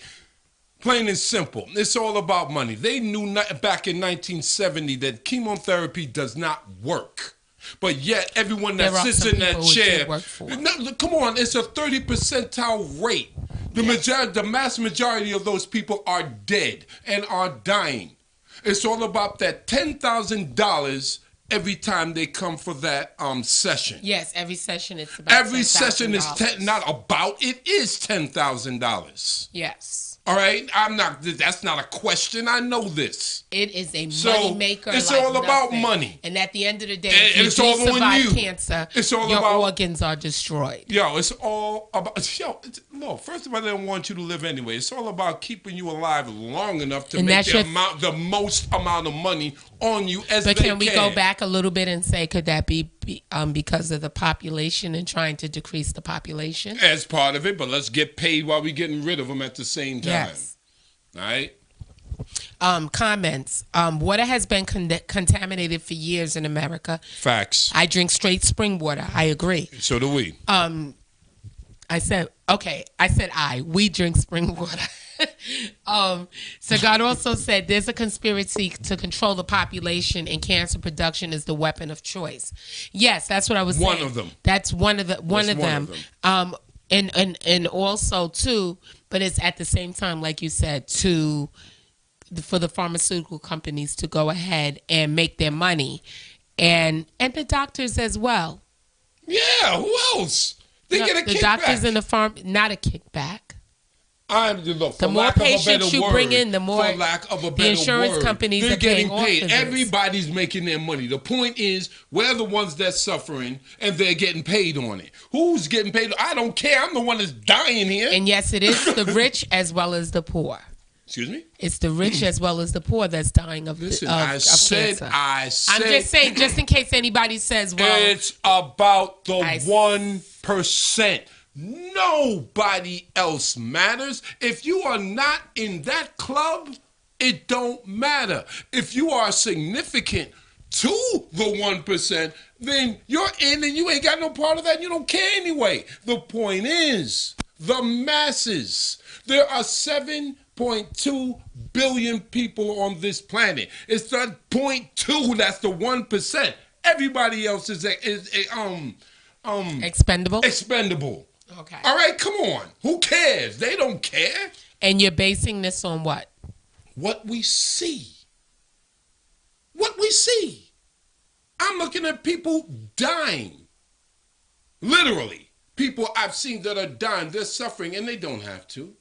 Plain and simple. It's all about money. They knew back in 1970 that chemotherapy does not work. But yet, everyone that
There are
sits
some
in that
people who
chair,
did work for.
no, come on, it's a 30 percentile rate. The mass majority of those people are dead and are dying. It's all about that $10,000 every time they come for that session.
Yes, every session it's about
Every session is
$10,000.
not about. It is $10,000.
Yes.
All right, that's not a question. I know this.
It is a
So,
money maker.
it's
like
all about
nothing.
money.
And at the end of the day,
And
if you
it's
do
all on
survive
you.
cancer,
It's all
your
about-
organs are destroyed.
Yo, it's all about. No, first of all, they don't want you to live anyway. It's all about keeping you alive long enough to
And
make
that's
the most amount of money on you as
But
they
can we go back a little bit and say, could that be because of the population and trying to decrease the population?
As part of it, but let's get paid while we're getting rid of them at the same time.
Yes.
All right.
Comments. Water has been contaminated for years in America.
Facts.
I drink straight spring water. I agree.
So do we.
I said, okay, we drink spring water. Sagard also said there's a conspiracy to control the population and cancer production is the weapon of choice. Yes, that's what I was saying.
One of them.
That's one of them. And also too, but it's at the same time, like you said, for the pharmaceutical companies to go ahead and make their money, and the doctors as well.
Yeah, who else? They get a kickback.
The doctors and the not a kickback.
The
more patients you bring in, the more
for lack of a better
the insurance
word,
companies
they're
are paying
getting paid.
off of this.
Everybody's making their money. The point is, we're the ones that's suffering, and they're getting paid on it. Who's getting paid? I don't care. I'm the one that's dying here.
And yes, it is the rich as well as the poor.
Excuse me?
It's the rich as well as the poor that's dying of cancer.
I said.
I'm just saying, just in case anybody says, well,
it's about the 1%. Nobody else matters. If you are not in that club, it don't matter. If you are significant to the 1%, then you're in and you ain't got no part of that. You don't care anyway. The point is, the masses. There are 7.2 billion people on this planet. It's the 0.2 that's the 1%. Everybody else is
expendable.
Expendable.
Okay.
All right, come on. Who cares? They don't care.
And you're basing this on what?
What we see. What we see. I'm looking at people dying. Literally. People I've seen that are dying. They're suffering and they don't have to.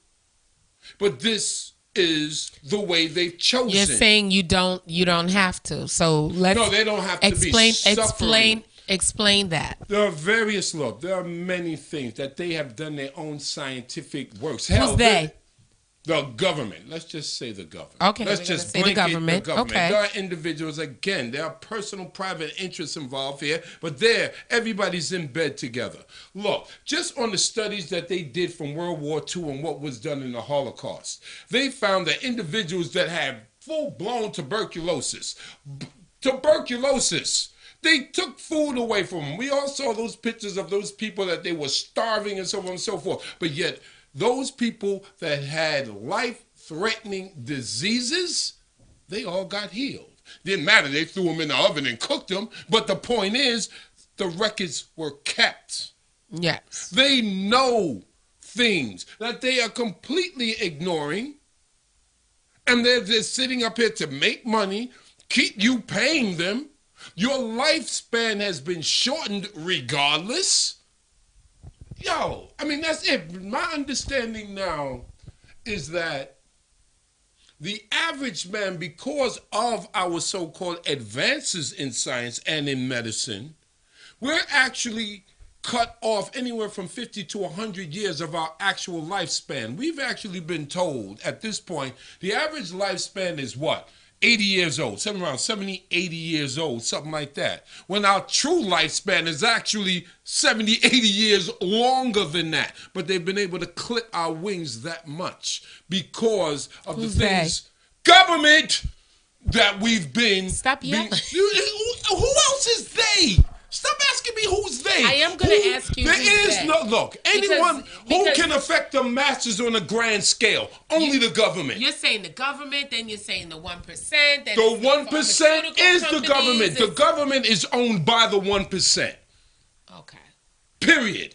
But this is the way they've chosen.
You're saying you don't have to. So let's
No, they don't have to be suffering.
Explain that.
There are there are many things that they have done their own scientific works.
Who's they?
The government. Let's just say the government.
Okay.
Let's just
say the government. Okay.
There are individuals, again, there are personal private interests involved here, but everybody's in bed together. Look, just on the studies that they did from World War II and what was done in the Holocaust, they found that individuals that had full-blown tuberculosis, they took food away from them. We all saw those pictures of those people that they were starving and so on and so forth. But yet, those people that had life-threatening diseases, they all got healed. Didn't matter. They threw them in the oven and cooked them. But the point is, the records were kept.
Yes.
They know things that they are completely ignoring. And they're just sitting up here to make money, keep you paying them. Your lifespan has been shortened regardless. Yo, I mean, that's it. My understanding now is that the average man, because of our so-called advances in science and in medicine, we're actually cut off anywhere from 50 to 100 years of our actual lifespan. We've actually been told at this point, the average lifespan is what? 80 years old, something around 70, 80 years old, something like that. When our true lifespan is actually 70, 80 years longer than that. But they've been able to clip our wings that much because of the things, government, that we've been.
Stop yelling.
Who else is they? Stop asking me who's they.
I am going to ask you
There
who's
is
they.
no, look, anyone who
because
can affect the masses on a grand scale, only the government.
You're saying the government, then you're saying the 1%. Then
The 1% is the government. The government is owned by the 1%.
Okay.
Period.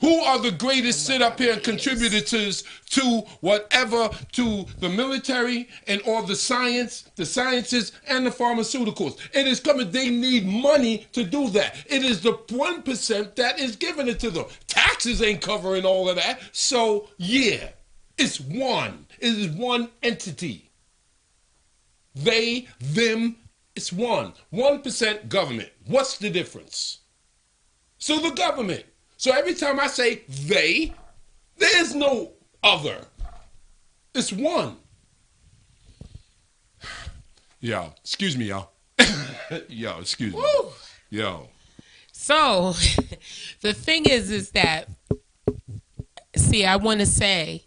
Who are the greatest sit up here and contributors to whatever, to the military and all the sciences and the pharmaceuticals? It is coming. They need money to do that. It is the 1% that is giving it to them. Taxes ain't covering all of that. So, yeah, it's one. It is one entity. They, them, it's one. 1% government. What's the difference? So the government. So every time I say they, there is no other. It's one. Yo, excuse me, y'all. Yo, excuse me.
Woo.
Yo.
So the thing is that, see, I want to say,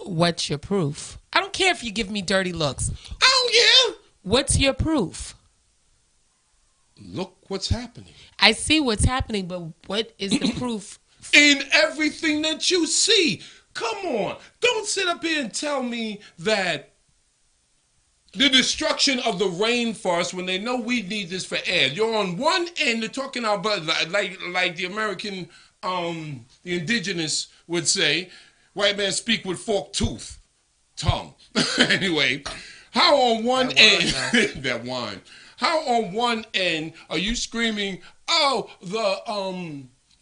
what's your proof? I don't care if you give me dirty looks.
I don't care.
What's your proof?
Look what's happening.
I see what's happening, but what is the proof
in everything that you see. Come on. Don't sit up here and tell me that the destruction of the rainforest, when they know we need this for air. You're on one end, they're talking about, like the American, the indigenous would say, white man speak with forked tongue. Anyway, how on one end, that wine, how on one end are you screaming, oh, the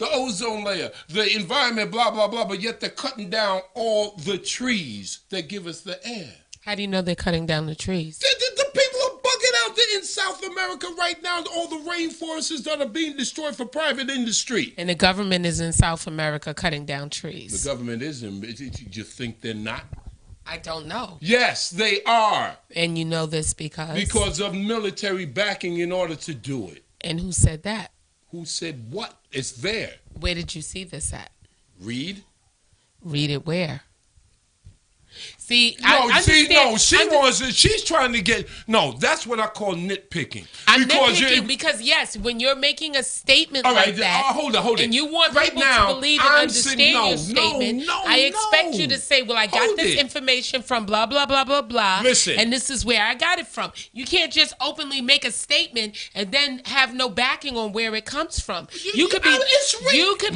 ozone layer, the environment, blah, blah, blah, but yet they're cutting down all the trees that give us the air.
How do you know they're cutting down the trees?
The people are bugging out there in South America right now. All the rainforests that are being destroyed for private industry.
And the government is in South America cutting down trees.
The government isn't. You think they're not?
I don't know.
Yes, they are.
And you know this because?
Because of military backing in order to do it.
And who said that?
Who said what? It's there.
Where did you see this at?
Read.
Read it where? See,
she's trying to get, that's what I call nitpicking.
I'm nitpicking because, yes, when you're making a statement like that,
hold it.
And you want people to believe and understand your statement, I expect you to say, well, I got this information from blah, blah, blah, blah, blah,
Listen.
and this is where I got it from. You can't just openly make a statement and then have no backing on where it comes from. You could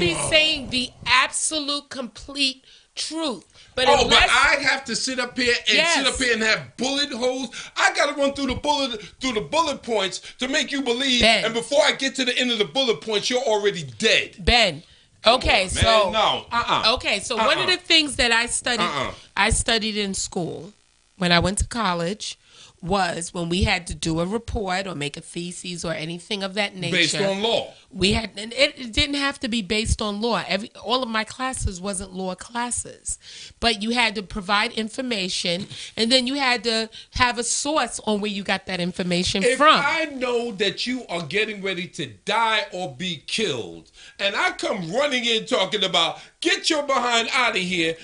be saying the absolute, complete truth. But
I have to sit up here and have bullet holes. I got to run through the bullet points to make you believe.
Ben.
And before I get to the end of the bullet points, you're already dead.
Ben. Okay, so one of the things that I studied in school when I went to college was when we had to do a report or make a thesis or anything of that nature.
Based on law.
And it didn't have to be based on law. All of my classes wasn't law classes. But you had to provide information, and then you had to have a source on where you got that information from.
If I know that you are getting ready to die or be killed, and I come running in talking about, get your behind out of here,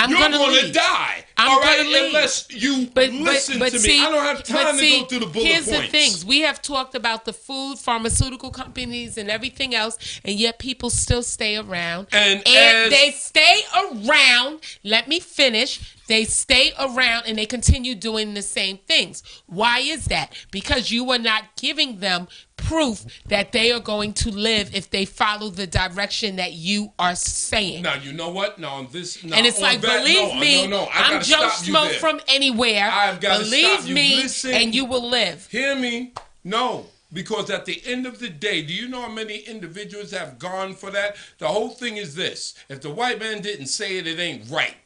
you're going to die.
I'm going to leave.
Unless you listen to me. I don't have time to go through the bullet points.
Here's the things. We have talked about the food, pharmaceutical companies, and everything else, and yet people still stay around. And they stay around. Let me finish. They stay around and they continue doing the same things. Why is that? Because you are not giving them proof that they are going to live if they follow the direction that you are saying.
Now, you know what? And it's
like, believe me, I'm Joe Schmo from anywhere. Believe me, and you will live.
Hear me? No. Because at the end of the day, do you know how many individuals have gone for that? The whole thing is this. If the white man didn't say it, it ain't right.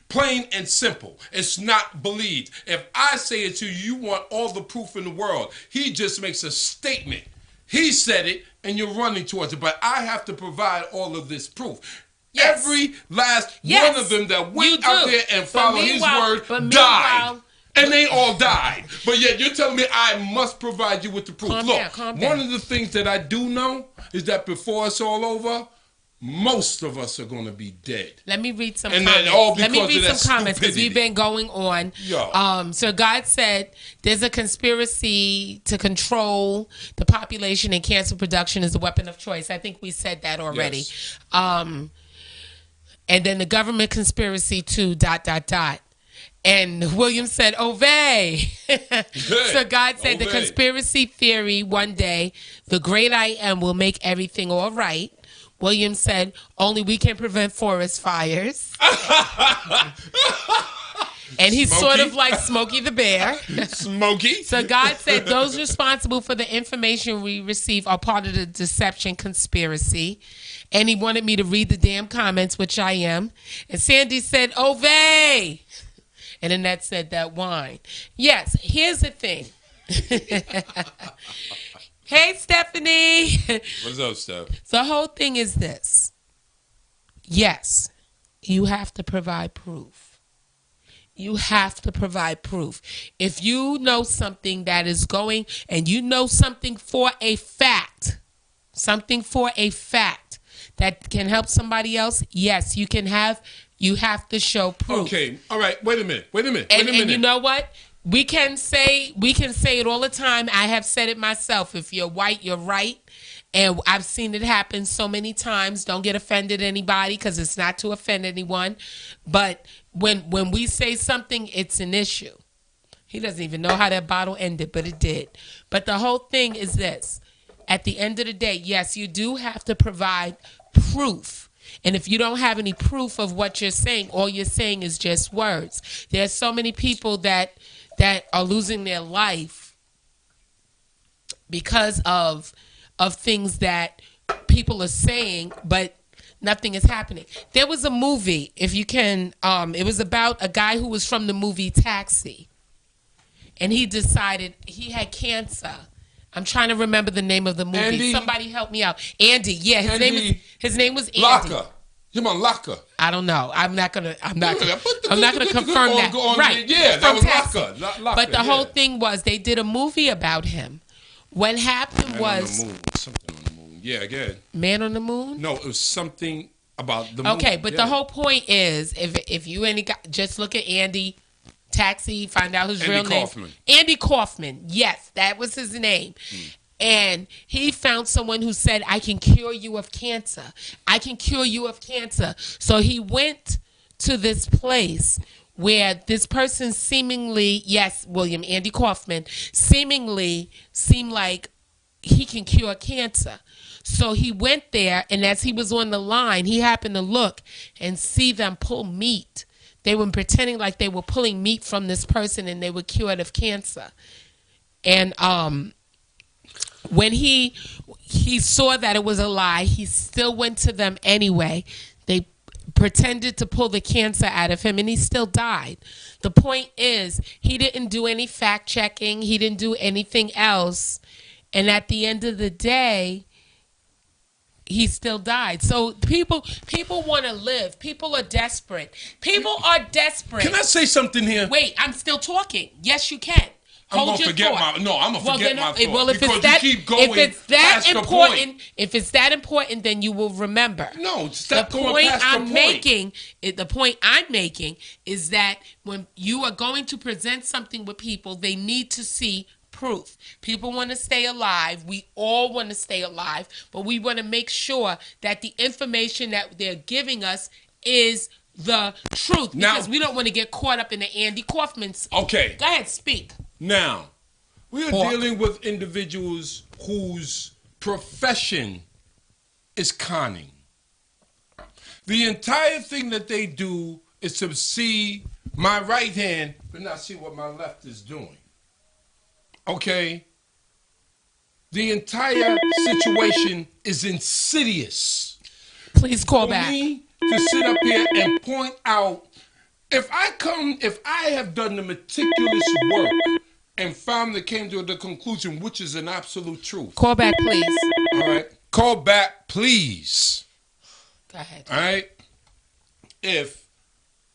Plain and simple. It's not believed. If I say it to you, you want all the proof in the world. He just makes a statement. He said it, and you're running towards it. But I have to provide all of this proof. Yes. Every last one of them that went out there and followed his word died. And they all died. But yet you're telling me I must provide you with the proof.
Calm down.
One of the things that I do know is that before it's all over, most of us are going to be dead.
Let me read some comments. Let me read some comments because we've been going on. So God said there's a conspiracy to control the population and cancer production is a weapon of choice. I think we said that already.
Yes.
And then the government conspiracy to ... And William said, "Ovey." So God said the conspiracy theory one day, the great I am will make everything all right. William said, only we can prevent forest fires. And he's sort of like Smokey the Bear.
Smokey.
So God said those responsible for the information we receive are part of the deception conspiracy. And he wanted me to read the damn comments, which I am. And Sandy said, "Ovey." And Annette said that wine. Yes, here's the thing. Hey, Stephanie.
What's up, Steph?
The whole thing is this. Yes, you have to provide proof. You have to provide proof. If you know something that is going, and you know something for a fact that can help somebody else, yes, you have to show proof.
Okay, all right, wait a minute.
And you know what? We can say it all the time. I have said it myself. If you're white, you're right. And I've seen it happen so many times. Don't get offended anybody, because it's not to offend anyone. But when we say something, it's an issue. He doesn't even know how that bottle ended, but it did. But the whole thing is this. At the end of the day, yes, you do have to provide proof. And if you don't have any proof of what you're saying, all you're saying is just words. There's so many people that are losing their life because of things that people are saying, but nothing is happening. There was a movie, if you can, it was about a guy who was from the movie Taxi. And he decided he had cancer. I'm trying to remember the name of the movie.
Andy?
Somebody help me out. Andy, yeah, his name was Andy.
Laka. You mean Laka?
I don't know. I'm not gonna confirm that.
Right. Yeah, that was Laka.
But the whole thing was they did a movie about him. What happened was
something on the moon. Yeah, good.
Man on the Moon?
No, it was something about the moon.
Okay, but the whole point is if you just look at Andy Taxi, find out his real name. Andy Kaufman. Yes, that was his name. And he found someone who said, I can cure you of cancer. I can cure you of cancer. So he went to this place where this person seemingly, yes, William, Andy Kaufman, seemingly seemed like he can cure cancer. So he went there, and as he was on the line, he happened to look and see them pull meat. They were pretending like they were pulling meat from this person and they were cured of cancer. And when he saw that it was a lie, he still went to them anyway. They pretended to pull the cancer out of him, and he still died. The point is, he didn't do any fact checking. He didn't do anything else. And at the end of the day, he still died. So people want to live. People are desperate. People are desperate.
Can I say something here?
Wait, I'm still talking. Yes, you can.
I'm gonna forget my thought.
Well, if
because
it's that,
you keep going
if it's that
past
important,
the point.
if it's that important, then you will remember.
No, stop going past the point.
The point I'm making is that when you are going to present something with people, they need to see proof. People want to stay alive. We all want to stay alive, but we want to make sure that the information that they're giving us is the truth, because we don't want to get caught up in the Andy Kaufman's.
Okay.
Go ahead, speak.
Now, we are dealing with individuals whose profession is conning. The entire thing that they do is to see my right hand, but not see what my left is doing. Okay? The entire situation is insidious.
Please call back.
For me to sit up here and point out, if I have done the meticulous work and finally came to the conclusion, which is an absolute truth.
Call back, please.
All right? Call back, please.
Go ahead.
All right? If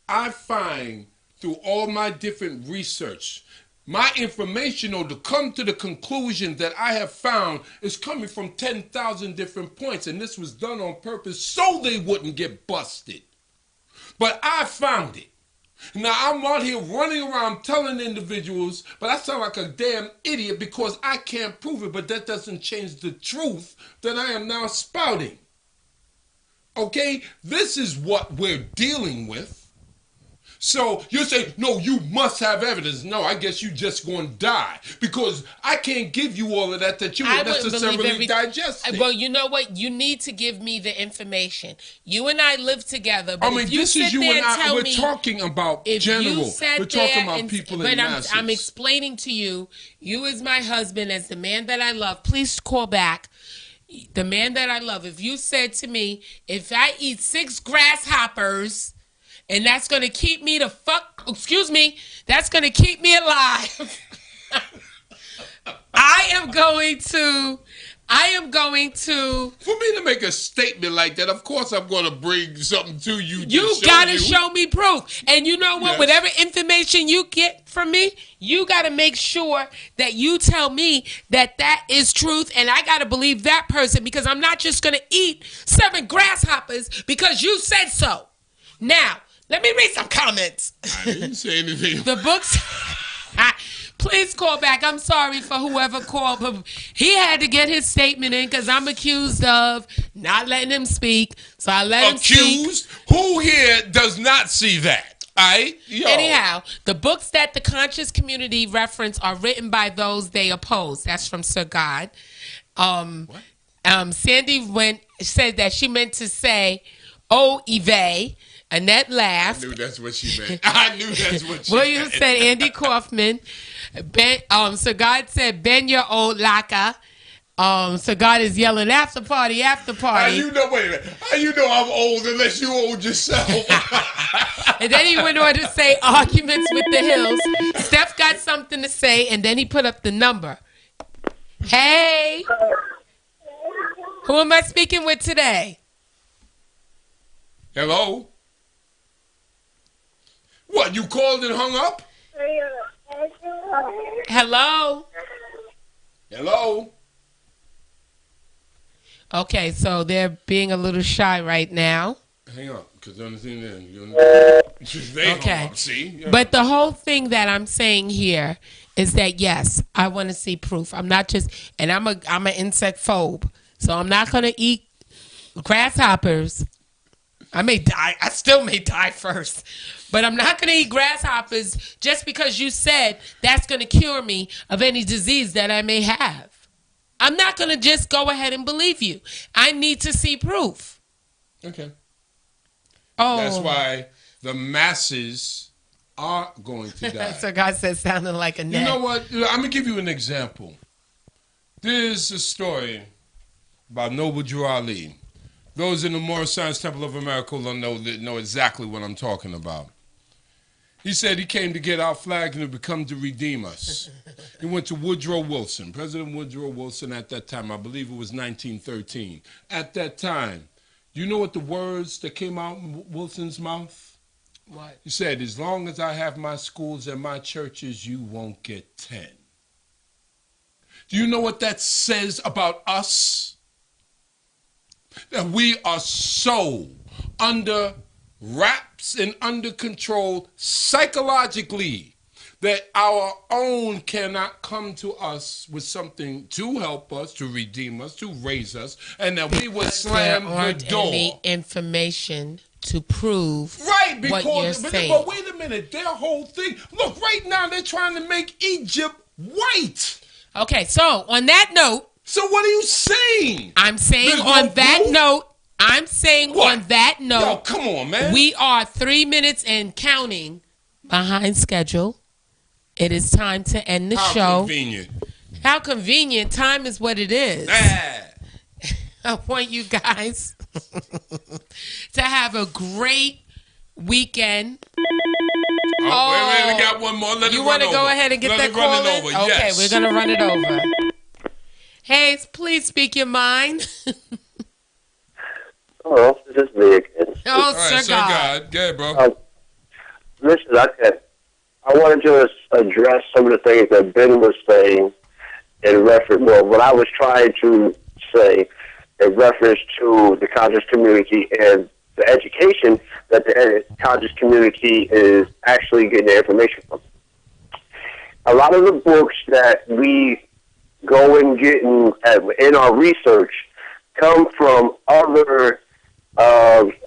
I find through all my different research, my information, or to come to the conclusion that I have found, is coming from 10,000 different points, and this was done on purpose so they wouldn't get busted. But I found it. Now I'm out here running around telling individuals, but I sound like a damn idiot because I can't prove it, but that doesn't change the truth that I am now spouting. Okay? This is what we're dealing with. So you say, no, you must have evidence. No, I guess you just going to die, because I can't give you all of that you would necessarily digest it.
Well, you know what? You need to give me the information. You and I live together. But
I mean, this is you and I. We're talking about general. We're talking about people in masses.
I'm explaining to you, you as my husband, as the man that I love, please call back. The man that I love. If you said to me, if I eat 6 grasshoppers, and that's going to keep me that's going to keep me alive. I am going to.
For me to make a statement like that, of course I'm going to bring something to you.
You got to show me proof. And you know what?
Yes.
Whatever information you get from me, you got to make sure that you tell me that is truth. And I got to believe that person, because I'm not just going to eat 7 grasshoppers because you said so. Now, let me read some comments.
I didn't say anything.
The books. please call back. I'm sorry for whoever called, but he had to get his statement in because I'm accused of not letting him speak. So I let him speak.
Accused? Who here does not see that?
Anyhow, the books that the conscious community reference are written by those they oppose. That's from Sir God. Sandy said that she meant to say, "Oh, Eve." Annette laughed.
I knew that's what she meant. I knew that's what she
Williams
meant.
said Andy Kaufman. Sir God said Ben your old laka. Sir God is yelling after party, after
How
party.
you know? Wait a minute. How you know I'm old unless you old yourself?
And then he went on to say arguments with the Hills. Steph got something to say, and then he put up the number. Hey, who am I speaking with today?
Hello? What, you called and hung up?
Hello.
Hello?
Okay, so they're being a little shy right now.
Hang on, because the only thing then, they
Okay.
hung up, see? Yeah.
But the whole thing that I'm saying here is that yes, I want to see proof. I'm not just, and I'm an insect phobe, so I'm not gonna eat grasshoppers. I may die. I still may die first, but I'm not gonna eat grasshoppers just because you said that's gonna cure me of any disease that I may have. I'm not gonna just go ahead and believe you. I need to see proof.
Okay.
Oh,
That's why the masses are going to die.
So God said, sounding like a net.
You know what? I'm going to give you an example. There's a story about Noble Drew Ali. Those in the Moorish Science Temple of America will know exactly what I'm talking about. He said he came to get our flag and to become to redeem us. He went to Woodrow Wilson, President Woodrow Wilson at that time. I believe it was 1913. At that time, you know what the words that came out in Wilson's mouth?
What?
He said, as long as I have my schools and my churches, you won't get 10. Do you know what that says about us? That we are so under wraps and under control psychologically that our own cannot come to us with something to help us, to redeem us, to raise us, and that we would slam
There
the
aren't
door.
any information to prove
Right,
what you're
because
saying.
but wait a minute, their whole thing. Look, right now they're trying to make Egypt white.
Okay, so on that note,
So what are you saying?
I'm saying
There's no
on that
proof?
note, I'm saying
What?
on that
Yo,
note,
come on, man.
we are 3 minutes and counting behind schedule. It is time to end the
How
show.
convenient.
How convenient. Time is what it is.
Ah.
I want you guys to have a great weekend.
Oh, wait, we got one more. Let
You
want to
go ahead and get that call in?
over.
Okay,
Yes.
we're going to run it over. Hayes, please speak your mind.
Oh, this is me again.
Oh,
All right,
Sir
Sir
God.
God. Go ahead, bro.
Listen, I wanted to address some of the things that Ben was saying in reference, well, what I was trying to say in reference to the conscious community and the education that the conscious community is actually getting their information from. A lot of the books that we go and get in our research come from other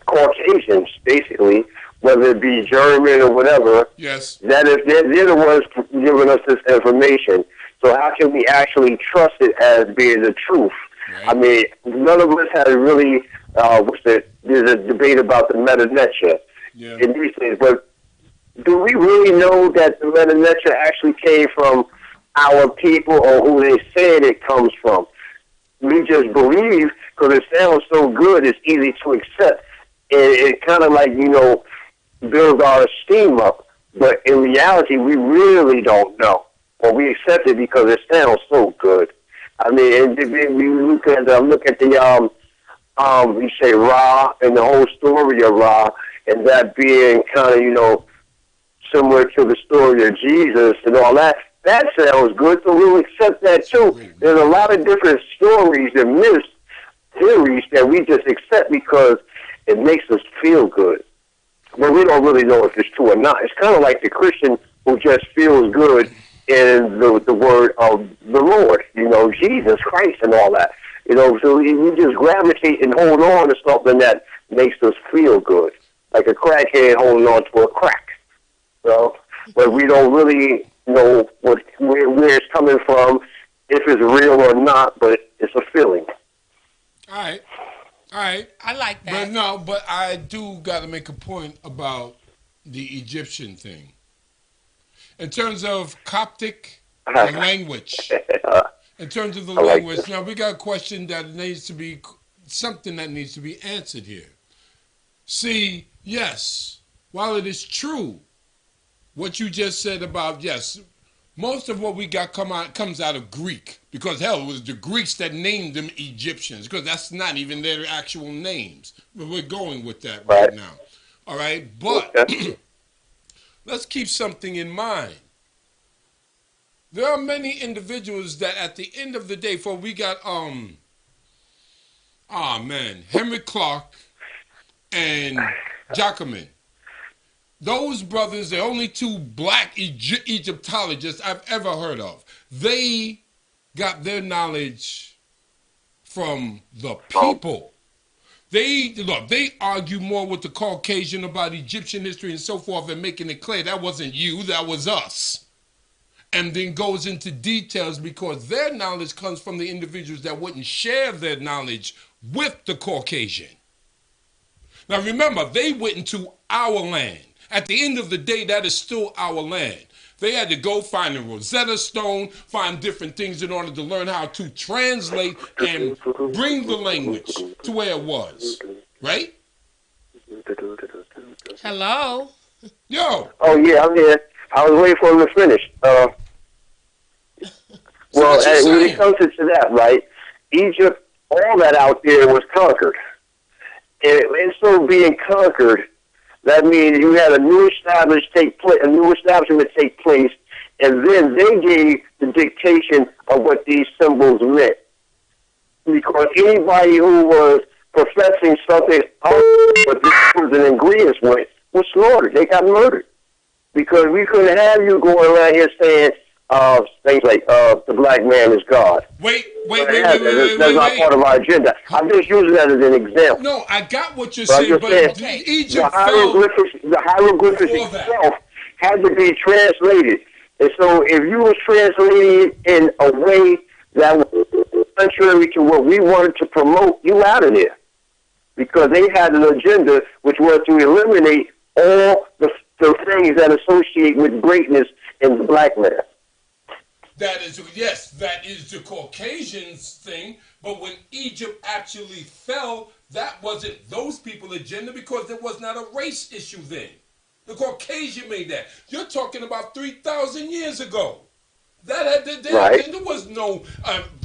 Caucasians, basically, whether it be German or whatever.
Yes.
That is, they're the ones giving us this information. So how can we actually trust it as being the truth?
Right.
I mean, none of us has really, there's a debate about the meta-nature
Yeah.
in these things, but do we really know that the meta-nature actually came from our people or who they said it comes from? We just believe because it sounds so good, it's easy to accept. And it kind of like, builds our esteem up. But in reality, we really don't know. Or we accept it because it sounds so good. I mean, and if you look at the you say Ra and the whole story of Ra, and that being kind of, similar to the story of Jesus and all that. That sounds good, so we'll accept that too. There's a lot of different stories and myths, theories that we just accept because it makes us feel good. But we don't really know if it's true or not. It's kind of like the Christian who just feels good in the word of the Lord, Jesus Christ and all that. So we just gravitate and hold on to something that makes us feel good, like a crackhead holding on to a crack. But we don't really know where it's coming from, if it's real or not, but it's a feeling.
All right.
I like that.
But I do got to make a point about the Egyptian thing. In terms of Coptic language, in terms of the language, now we got a question that needs to be, something that needs to be answered here. See, yes, while it is true what you just said about, yes, most of what we got comes out of Greek, because hell, it was the Greeks that named them Egyptians, because that's not even their actual names. But we're going with that right now. All right, but let's keep something in mind. There are many individuals that at the end of the day, for we got Henry Clark and Jacomin. Those brothers, the only two black Egyptologists I've ever heard of. They got their knowledge from the people. They argue more with the Caucasian about Egyptian history and so forth, and making it clear that wasn't you, that was us. And then goes into details because their knowledge comes from the individuals that wouldn't share their knowledge with the Caucasian. Now remember, they went into our land. At the end of the day, that is still our land. They had to go find the Rosetta Stone, find different things in order to learn how to translate and bring the language to where it was. Right?
Hello?
Yo.
Oh, yeah, I'm here. I was waiting for him to finish. When it comes to that, right, Egypt, all that out there was conquered. And so being conquered, that means you had a new establishment take place, and then they gave the dictation of what these symbols meant. Because anybody who was professing something but this was an ingredient was slaughtered. They got murdered. Because we couldn't have you going around here saying things like the black man is God.
Wait.
That's not part of our agenda. I'm just using that as an example.
No, I got what you're saying, but Egypt
the hieroglyphics itself had to be translated. And so if you were translating in a way that was contrary to what we wanted to promote, you out of there. Because they had an agenda which was to eliminate all the things that associate with greatness in the black man.
That is the Caucasians thing, but when Egypt actually fell, that wasn't those people's agenda because there was not a race issue then. The Caucasian made that. You're talking about 3,000 years ago. There was no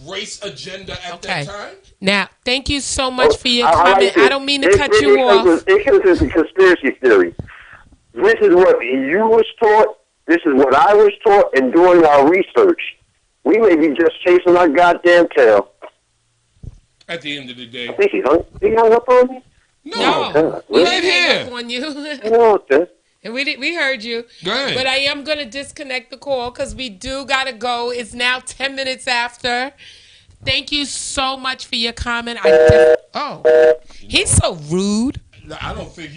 race agenda at that time.
Now, thank you so much for your comment. I don't mean to cut you off.
It's a conspiracy theory. This is what you was taught. This is what I was taught in doing our research. We may be just chasing our goddamn tail.
At the end of the day.
I think he hung up on me?
No.
We didn't hang up on you.
Okay.
And we heard you.
Good.
But I am going to disconnect the call because we do got to go. It's now 10 minutes after. Thank you so much for your comment. He's so rude.
I don't think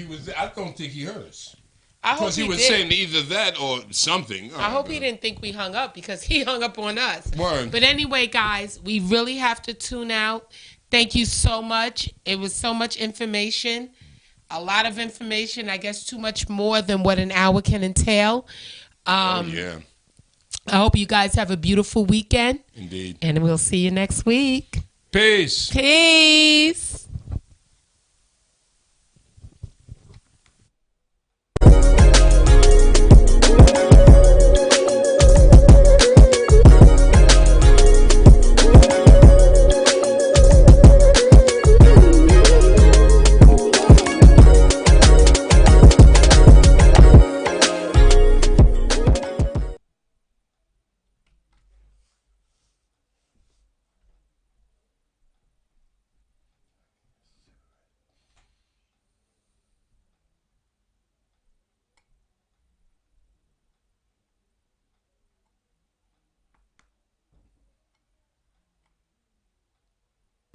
he heard us.
Because
he was saying either that or something.
I hope he didn't think we hung up because he hung up on us.
Word.
But anyway, guys, we really have to tune out. Thank you so much. It was so much information. A lot of information. I guess too much more than what an hour can entail.
Yeah.
I hope you guys have a beautiful weekend.
Indeed.
And we'll see you next week.
Peace.
Peace.